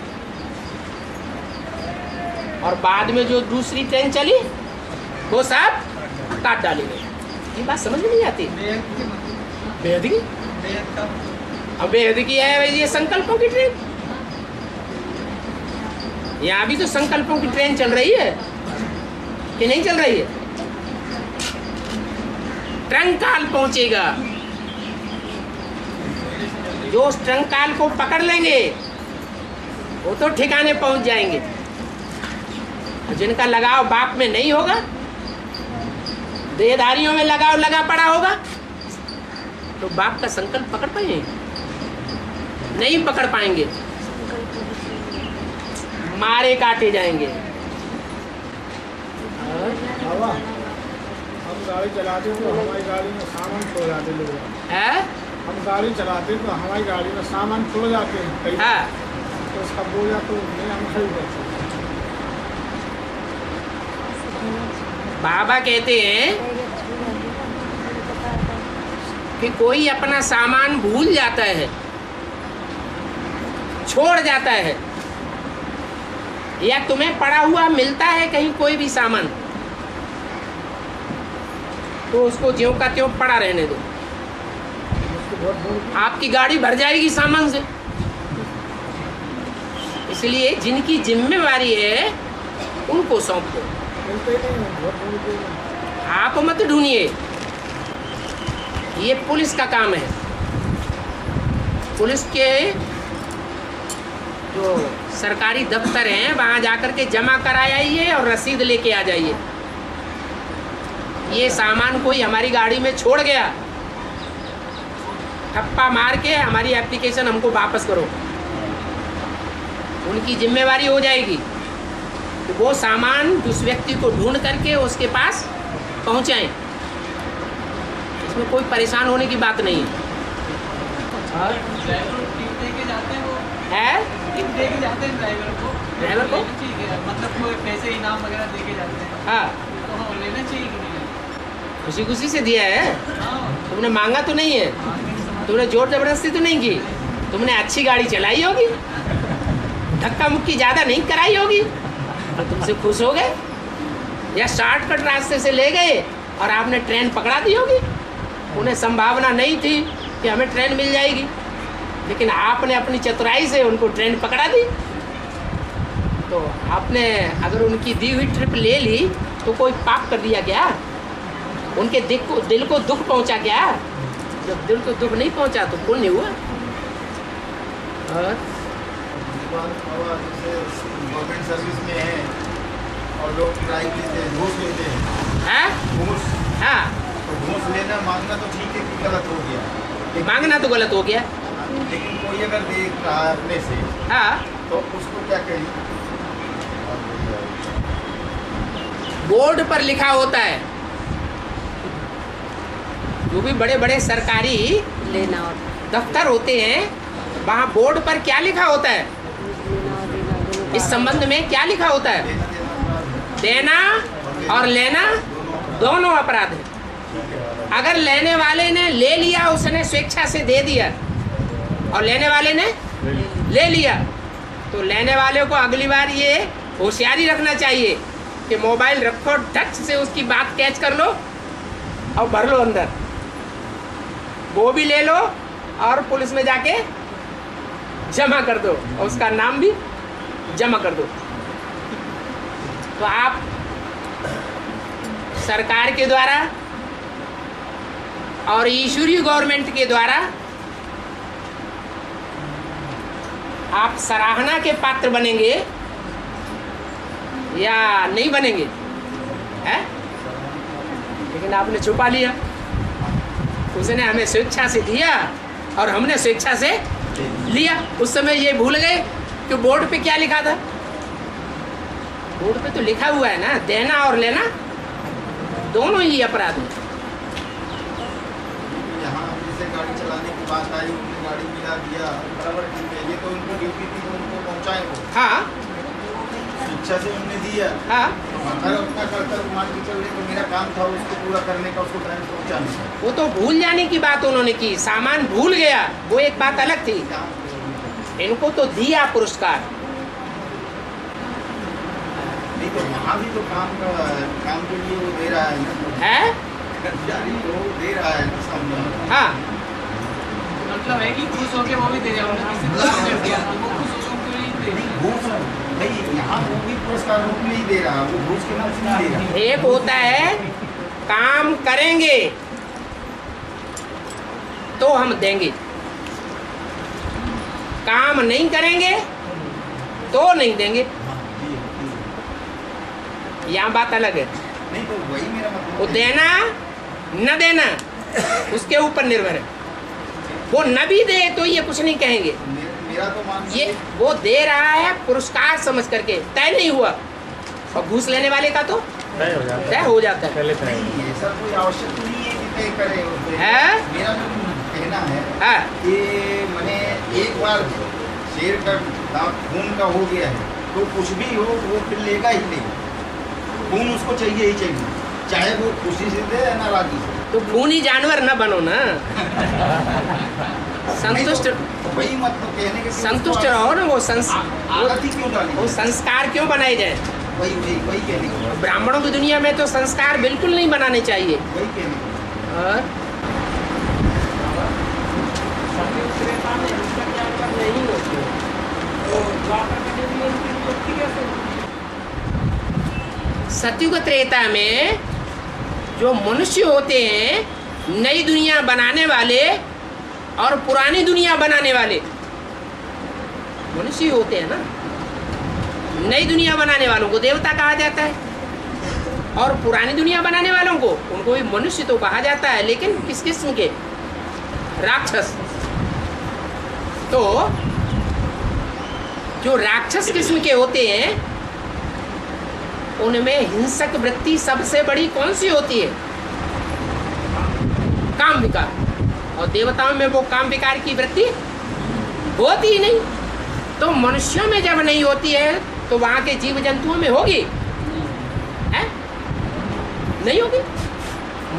और बाद में जो दूसरी ट्रेन चली वो सब काट डाली गई। ये बात समझ में नहीं आती। बेहद की अब बेहद की है भाई, ये संकल्पों की ट्रेन। यहाँ भी तो संकल्पों की ट्रेन चल रही है कि नहीं चल रही है? ट्रंकाल पहुंचेगा, जो उस ट्रंकाल को पकड़ लेंगे वो तो ठिकाने पहुंच जाएंगे। जिनका लगाव बाप में नहीं होगा, देहधारियों में लगाव लगा पड़ा होगा, तो बाप का संकल्प पकड़ पाएंगे? नहीं पकड़ पाएंगे, मारे काटे जाएंगे। हम गाड़ी चलाते तो हमारी गाड़ी में सामान खो जाते लोग। है? हम गाड़ी चलाते तो हमारी गाड़ी में सामान खो जाते हैं कई, हाँ। तो उसका बोझा तो नहीं हम खरीद सकते। बाबा कहते हैं कि कोई अपना सामान भूल जाता है, छोड़ जाता है, या तुम्हें पड़ा हुआ मिलता है कहीं कोई भी सामान, तो उसको ज्यों का त्यों पड़ा रहने दो। आपकी गाड़ी भर जाएगी सामान से। इसलिए जिनकी जिम्मेवारी है उनको सौंप दो। आप मत ढूंढिए, ये पुलिस का काम है। पुलिस के जो सरकारी दफ्तर हैं वहाँ जाकर के जमा करा आइए और रसीद लेके आ जाइए। ये सामान कोई हमारी गाड़ी में छोड़ गया, ठप्पा मार के हमारी एप्लीकेशन हमको वापस करो। उनकी जिम्मेवारी हो जाएगी कि वो सामान उस व्यक्ति को ढूंढ करके उसके पास पहुंचाएं। इसमें कोई परेशान होने की बात नहीं है। ड्राइवर टिप दे के जाते हैं, वो है टिप दे के जाते हैं ड्राइवर को। ड्राइवर को? लेना चाहिए, मतलब कोई पैसे इनाम वगैरह दे के जाते हैं, हाँ, तो हाँ लेना चाहिए कि नहीं? खुशी खुशी से दिया है। हाँ, तुमने मांगा तो नहीं है, तुमने जोर जबरदस्ती तो नहीं की, तुमने अच्छी गाड़ी चलाई होगी, धक्का मुक्की ज़्यादा नहीं कराई होगी और तुमसे खुश हो गए, या शॉर्टकट रास्ते से ले गए और आपने ट्रेन पकड़ा दी होगी। उन्हें संभावना नहीं थी कि हमें ट्रेन मिल जाएगी, लेकिन आपने अपनी चतुराई से उनको ट्रेन पकड़ा दी। तो आपने अगर उनकी दी हुई ट्रिप ले ली तो कोई पाप कर दिया क्या? उनके दिल को दुख पहुंचा क्या? जब दिल को दुख नहीं पहुंचा तो पुण्य हुआ। और गवर्नमेंट सर्विस में है और लोग ड्राइव लेते हैं, घूस लेते हैं, घूस। हाँ, तो घूस लेना मांगना तो ठीक है कि गलत हो गया, मांगना तो गलत हो गया। लेकिन कोई अगर देख रहा है अपने से हाँ, तो उसको क्या कहें? बोर्ड पर लिखा होता है, जो भी बड़े बड़े सरकारी लेना और दफ्तर होते हैं वहाँ बोर्ड पर क्या लिखा होता है? इस संबंध में क्या लिखा होता है? देना और लेना दोनों अपराध है। अगर लेने वाले ने ले लिया, उसने स्वेच्छा से दे दिया, और लेने वाले ने ले लिया, तो लेने वाले को अगली बार ये होशियारी रखना चाहिए कि मोबाइल रखो, टच से उसकी बात कैच कर लो और भर लो अंदर, वो भी ले लो और पुलिस में जाके जमा कर दो और उसका नाम भी जमा कर दो। तो आप सरकार के द्वारा और ईश्वरीय गवर्नमेंट के द्वारा आप सराहना के पात्र बनेंगे या नहीं बनेंगे? है? लेकिन आपने छुपा लिया, उसने हमें स्वेच्छा से दिया और हमने स्वेच्छा से लिया। उस समय ये भूल गए कि बोर्ड पे क्या लिखा था। बोर्ड पे तो लिखा हुआ है ना, देना और लेना दोनों ही अपराध हैं। यहाँ जैसे गाड़ी चलाने की बात आई, उन्होंने गाड़ी मिला दिया, बराबर ठीक है, ये तो उनको ड्यूटी थी तो उनको पहुँचाए वो, हाँ शिक्षा से उन्होंने दिया। हाँ, अगर अपना कर मान के चल रहे तो मेरा काम था उसको पूरा करने का, उसको टाइम पहुँचाने का। वो तो भूल जाने की बात उन्होंने की, सामान भूल गया, वो एक बात अलग थी। इनको तो दिया पुरस्कार। नहीं तो यहाँ भी तो काम के लिए वो दे रहा है ना, है? कर्मचारी को दे रहा है ना सामने। हाँ, मतलब है कि खुश होके वो भी दे रहे हैं, किसी को काम कर दिया वो खुश होके भी दे रहे हैं। घूस नहीं, यहाँ वो भी पुरस्कार रूप में ही दे रहा, वो घूस के नाम से नहीं दे रहा। एक होता है काम करेंगे तो हम देंगे, काम नहीं करेंगे तो नहीं देंगे। यहाँ बात अलग है। नहीं तो वही मेरा मतलब वो है। देना न देना उसके ऊपर निर्भर है। वो न भी दे तो ये कुछ नहीं कहेंगे, मेरा तो मान ये वो दे रहा है पुरस्कार समझ करके, तय नहीं हुआ। और घूस लेने वाले का तो तय हो जाता है। नहीं, ऐसा कोई आवश्यक नहीं है कि तय करे उसपे। है? मेरा जो कहना है हाँ, कि मैंने एक बार शेर का दांत खून का हो गया है तो कुछ भी हो वो फिर लेगा ही नहीं, खून उसको चाहिए ही चाहिए, चाहे वो खुशी से दे या नाराजगी से। तो खूनी जानवर न बनो ना, संतुष्ट नहीं तो वही मतलब कहने के संतुष्ट रहो ना। वो आदत ही क्यों डाली? वो संस्कार क्यों बनाए जाए? वही कहने को, ब्राह्मणों की दुनिया में तो संस्कार बिल्कुल नहीं बनाने चाहिए। वही कहने को। और सतयुग त्रेता में जो मनुष्य होते हैं, नई दुनिया बनाने वाले और पुरानी दुनिया बनाने वाले मनुष्य होते हैं ना। नई दुनिया बनाने वालों को देवता कहा जाता है और पुरानी दुनिया बनाने वालों को, उनको भी मनुष्य तो कहा जाता है, लेकिन किस किस्म के? राक्षस। तो जो राक्षस किस्म के होते हैं उनमें हिंसक वृत्ति सबसे बड़ी कौन सी होती है? काम विकार। और देवताओं में वो काम विकार की वृत्ति होती ही नहीं। तो मनुष्यों में जब नहीं होती है तो वहां के जीव जंतुओं में होगी? है? नहीं होगी।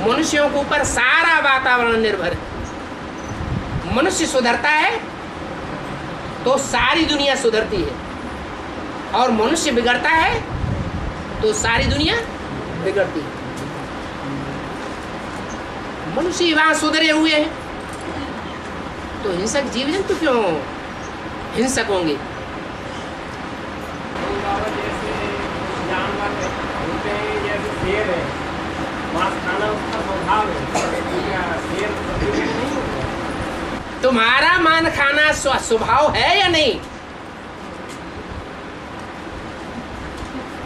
मनुष्यों के ऊपर सारा वातावरण निर्भर है। मनुष्य सुधरता है तो सारी दुनिया सुधरती है, और मनुष्य बिगड़ता है तो सारी दुनिया बिगड़ती है। मनुष्य वहां सुधरे हुए हैं तो हिंसक जीव जंतु क्यों हिंसक होंगे? बात है, बोलते हैं जैसे शेर है, मांस खाना उसका स्वभाव है, तो क्या शेर कभी भी नहीं होगा? तुम्हारा मान खाना स्वभाव है या नहीं?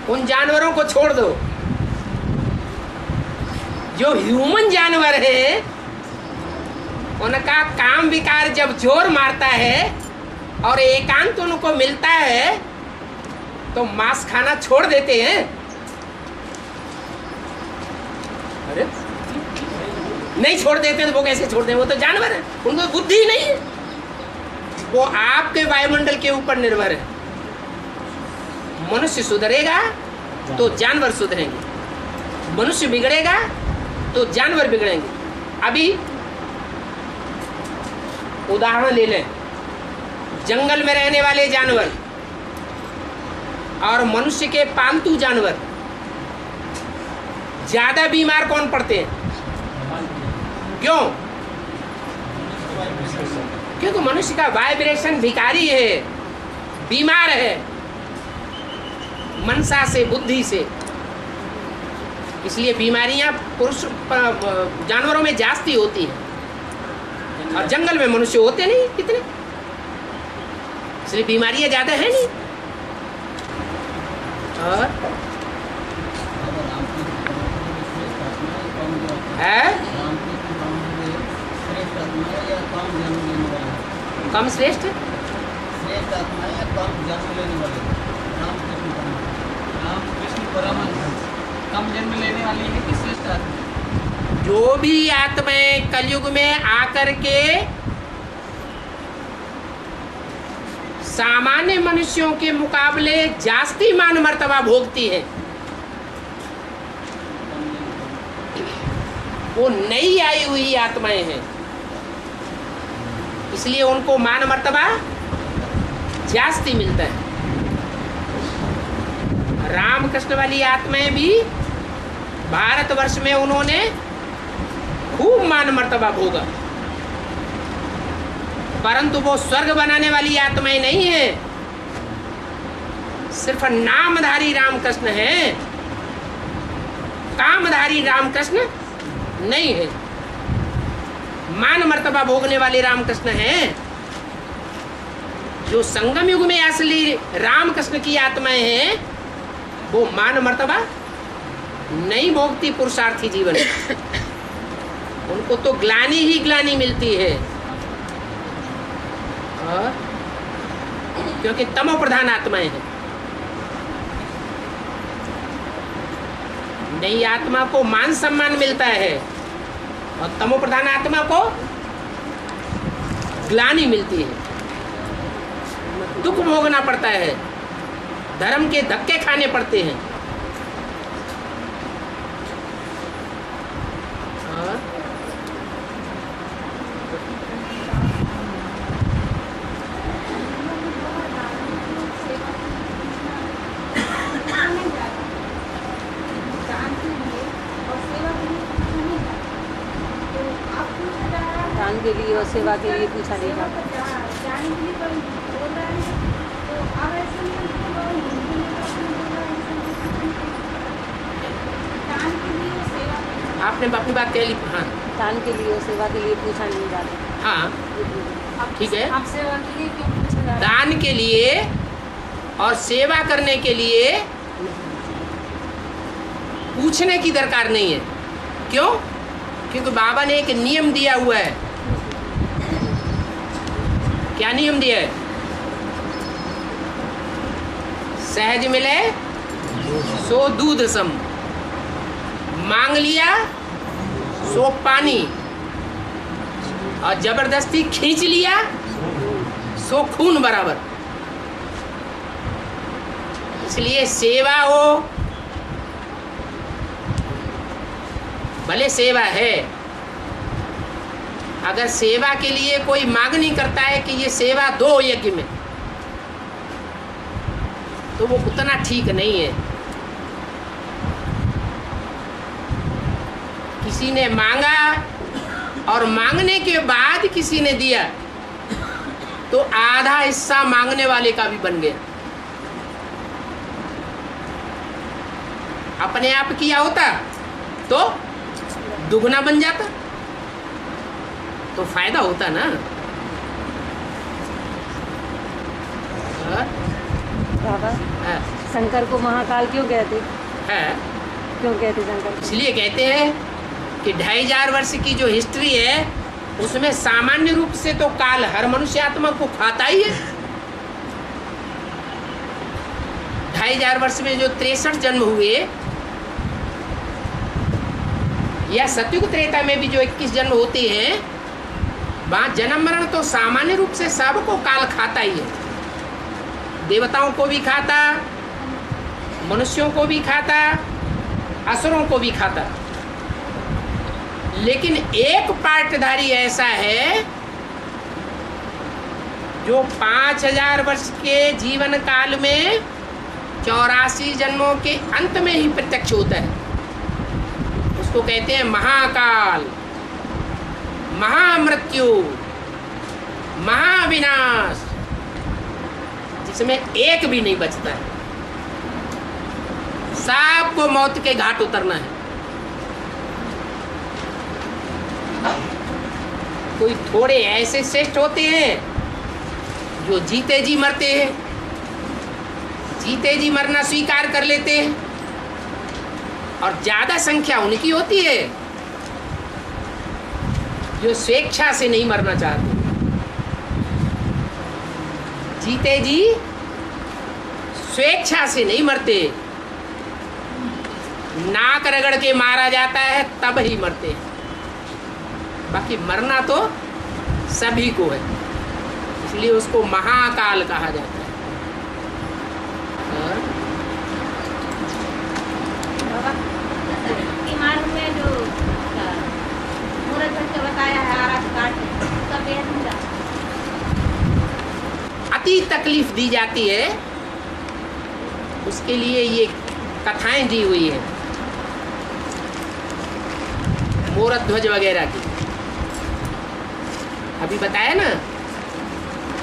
उन जानवरों को छोड़ दो। जो ह्यूमन जानवर है उनका काम विकार जब जोर मारता है और एकांत उनको मिलता है तो मांस खाना छोड़ देते हैं। अरे नहीं छोड़ देते तो वो कैसे छोड़ दें? वो तो जानवर है, उनको बुद्धि ही नहीं है। वो आपके वायुमंडल के ऊपर निर्भर है। मनुष्य सुधरेगा तो जानवर सुधरेंगे, मनुष्य बिगड़ेगा तो जानवर बिगड़ेंगे। अभी उदाहरण ले लें, जंगल में रहने वाले जानवर और मनुष्य के पालतू जानवर, ज्यादा बीमार कौन पड़ते हैं? क्यों? क्योंकि मनुष्य का वाइब्रेशन भिखारी है, बीमार है मनसा से, बुद्धि से। इसलिए बीमारियां पुरुष जानवरों में जास्ती होती हैं और जंगल में मनुष्य होते नहीं कितने, इसलिए बीमारियां ज्यादा है नहीं। और है कम श्रेष्ठ कम जन्म लेने वाली है कि श्रेष्ठ आत्मा? जो भी आत्माएं कलयुग में आकर के सामान्य मनुष्यों के मुकाबले जास्ती मान मर्तबा भोगती है, वो नई आई हुई आत्माएं हैं, इसलिए उनको मान मर्तबा जास्ती मिलता है। रामकृष्ण वाली आत्माएं भी भारतवर्ष में उन्होंने खूब मान मर्तबा भोगा, परंतु वो स्वर्ग बनाने वाली आत्माएं नहीं है, सिर्फ नामधारी रामकृष्ण है, कामधारी रामकृष्ण नहीं है। मान मर्तबा भोगने वाले रामकृष्ण हैं। जो संगम युग में असली रामकृष्ण की आत्माएं हैं वो मान मर्तबा नहीं भोगती पुरुषार्थी जीवन में, उनको तो ग्लानि ही ग्लानि मिलती है। क्योंकि तमो प्रधान आत्माएं हैं। नई आत्मा को मान सम्मान मिलता है और तमो प्रधान आत्मा को ग्लानि मिलती है, दुख भोगना पड़ता है, धर्म के धक्के खाने पड़ते हैं। दान के लिए और सेवा के लिए पूछा नहीं जाता। आपने अपनी बात कह ली। हाँ, दान के लिए और सेवा के लिए पूछा नहीं जाता। हाँ ठीक है। आप सेवा के लिए क्यों पूछा जा रहा है? दान के लिए और सेवा करने के लिए पूछने की दरकार नहीं है। क्यों? क्योंकि बाबा ने एक नियम दिया हुआ है। क्या नियम दिया है? सहज मिले सो दूध सम, मांग लिया सो पानी, और जबरदस्ती खींच लिया सो खून बराबर। इसलिए सेवा हो, भले सेवा है, अगर सेवा के लिए कोई मांग नहीं करता है कि ये सेवा दो यज्ञ में, तो वो उतना ठीक नहीं है। किसी ने मांगा और मांगने के बाद किसी ने दिया तो आधा हिस्सा मांगने वाले का भी बन गया। अपने आप किया होता तो दुगना बन जाता, तो फायदा होता ना। बाबा है, शंकर को महाकाल क्यों कहते? है। क्यों कहते शंकर? इसलिए कहते हैं कि 2500 वर्ष की जो हिस्ट्री है उसमें सामान्य रूप से तो काल हर मनुष्य आत्मा को खाता ही है। 2500 वर्ष में जो 63 जन्म हुए, या सतयुग त्रेता में भी जो 21 जन्म होते हैं, वहां जन्म मरण तो सामान्य रूप से सबको काल खाता ही है। देवताओं को भी खाता, मनुष्यों को भी खाता, असुरों को भी खाता। लेकिन एक पार्टधारी ऐसा है जो 5000 वर्ष के जीवन काल में 84 जन्मों के अंत में ही प्रत्यक्ष होता है। उसको कहते हैं महाकाल, महामृत्यु, महाविनाश, जिसमें एक भी नहीं बचता है। सबको मौत के घाट उतरना है। कोई थोड़े ऐसे श्रेष्ठ होते हैं जो जीते जी मरते हैं, जीते जी मरना स्वीकार कर लेते हैं, और ज्यादा संख्या उनकी होती है जो स्वेच्छा से नहीं मरना चाहते। जीते जी स्वेच्छा से नहीं मरते, नाक रगड़ के मारा जाता है तब ही मरते हैं। बाकी मरना तो सभी को है, इसलिए उसको महाकाल कहा जाता है। मार्ग में जो मुहूर्त करके बताया है आराध काट उसका बेहद मुद्दा अति तकलीफ दी जाती है, उसके लिए ये कथाएं दी हुई है मुहूर्त ध्वज वगैरह की। अभी बताया ना,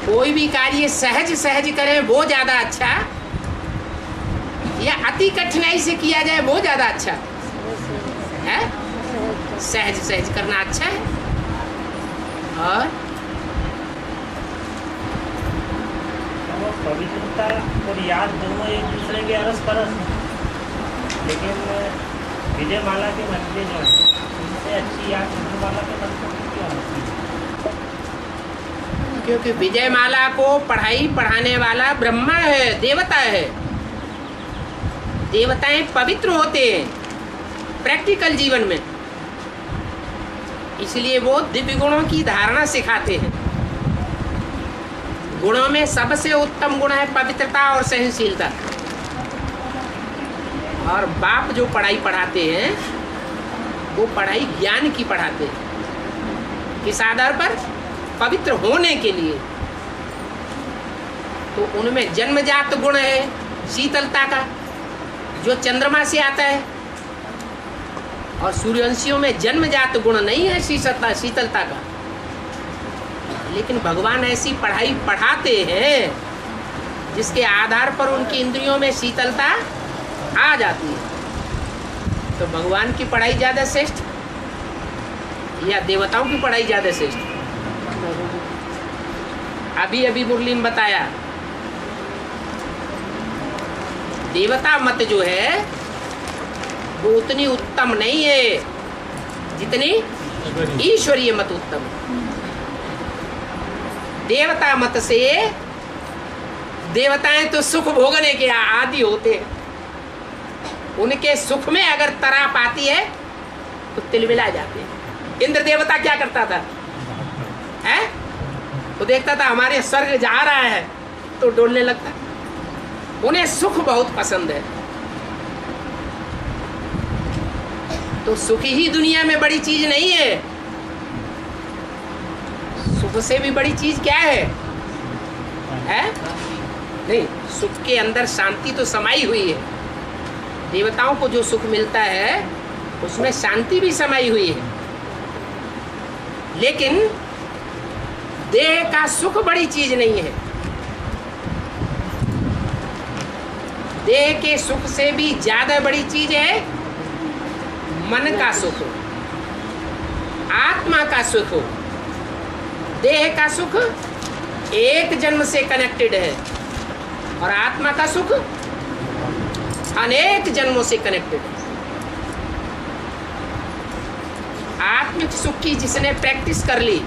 कोई भी कार्य सहज सहज करें वो ज्यादा अच्छा, या अति कठिनाई से किया जाए वो ज्यादा अच्छा है। सहज सहज करना अच्छा है। और पवित्रता और याद दोनों एक दूसरे के अरस परस हैं, लेकिन विजय माला के मंत्र जो है उनसे अच्छी याद विजय माला के मंत्र क्यों होती है? क्योंकि विजय माला को पढ़ाने वाला ब्रह्मा है, देवता है। देवताएं पवित्र होते हैं प्रैक्टिकल जीवन में, इसलिए वो दिव्य गुणों की धारणा सिखाते हैं। गुणों में सबसे उत्तम गुण है पवित्रता और सहनशीलता। और बाप जो पढ़ाई पढ़ाते हैं वो पढ़ाई ज्ञान की पढ़ाते हैं। किस आधार पर? पवित्र होने के लिए। तो उनमें जन्मजात गुण है शीतलता का, जो चंद्रमा से आता है, और सूर्यवंशियों में जन्मजात गुण नहीं है शीतलता का। लेकिन भगवान ऐसी पढ़ाई पढ़ाते हैं जिसके आधार पर उनकी इंद्रियों में शीतलता आ जाती है। तो भगवान की पढ़ाई ज़्यादा श्रेष्ठ या देवताओं की पढ़ाई ज़्यादा श्रेष्ठ? अभी अभी मुरली में बताया, देवता मत जो है वो उतनी उत्तम नहीं है जितनी ईश्वरीय मत उत्तम है। देवता मत से देवताएं तो सुख भोगने के आदि होते हैं। उनके सुख में अगर तराप आती है तो तिलमिला जाते हैं। इंद्र देवता क्या करता था? है? वो देखता था हमारे स्वर्ग जा रहा है तो डोलने लगता। उन्हें सुख बहुत पसंद है। तो सुख ही दुनिया में बड़ी चीज नहीं है। सुख से भी बड़ी चीज क्या है? नहीं, सुख के अंदर शांति तो समाई हुई है। देवताओं को जो सुख मिलता है उसमें शांति भी समाई हुई है। लेकिन देह का सुख बड़ी चीज नहीं है। देह के सुख से भी ज्यादा बड़ी चीज है मन का सुख, आत्मा का सुख। देह का सुख एक जन्म से कनेक्टेड है और आत्मा का सुख अनेक जन्मों से कनेक्टेड है। आत्मिक सुख की जिसने प्रैक्टिस कर ली,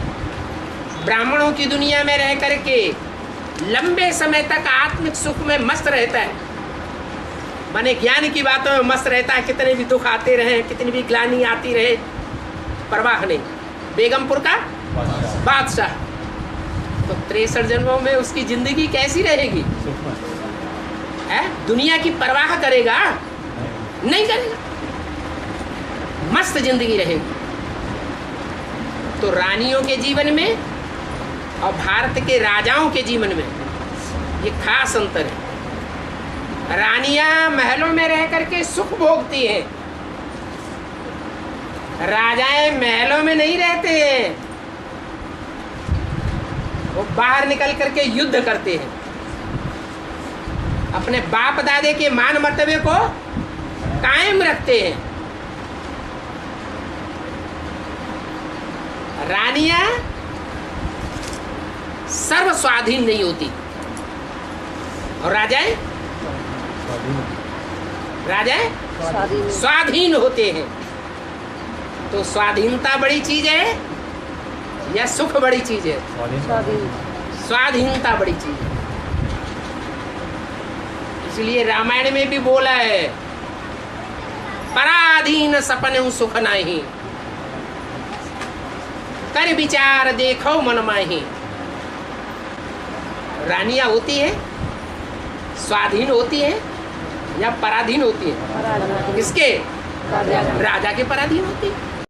ब्राह्मणों की दुनिया में रह करके लंबे समय तक आत्मिक सुख में मस्त रहता है, माने ज्ञान की बातों में मस्त रहता है। कितने भी दुख आते रहे, कितनी भी ग्लानि आती रहे, परवाह नहीं। बेगमपुर का बादशाह, तो 63 जन्मों में उसकी जिंदगी कैसी रहेगी? है? दुनिया की परवाह करेगा? नहीं करेगा, मस्त जिंदगी रहेगी। तो रानियों के जीवन में और भारत के राजाओं के जीवन में ये खास अंतर है। रानियां महलों में रह करके सुख भोगती हैं, राजाएं महलों में नहीं रहते हैं, वो बाहर निकल करके युद्ध करते हैं, अपने बाप दादे के मान मर्तबे को कायम रखते हैं। रानियां सर्व स्वाधीन नहीं होती और राजाएं स्वाधीन होते हैं। तो स्वाधीनता बड़ी चीज है या सुख बड़ी चीज है? स्वाधीनता बड़ी चीज है। इसलिए रामायण में भी बोला है, पराधीन सपने सुख नहीं, कर विचार देखो मन माही। रानियां होती है स्वाधीन होती है या पराधीन होती है? किसके? राजा के पराधीन होती है।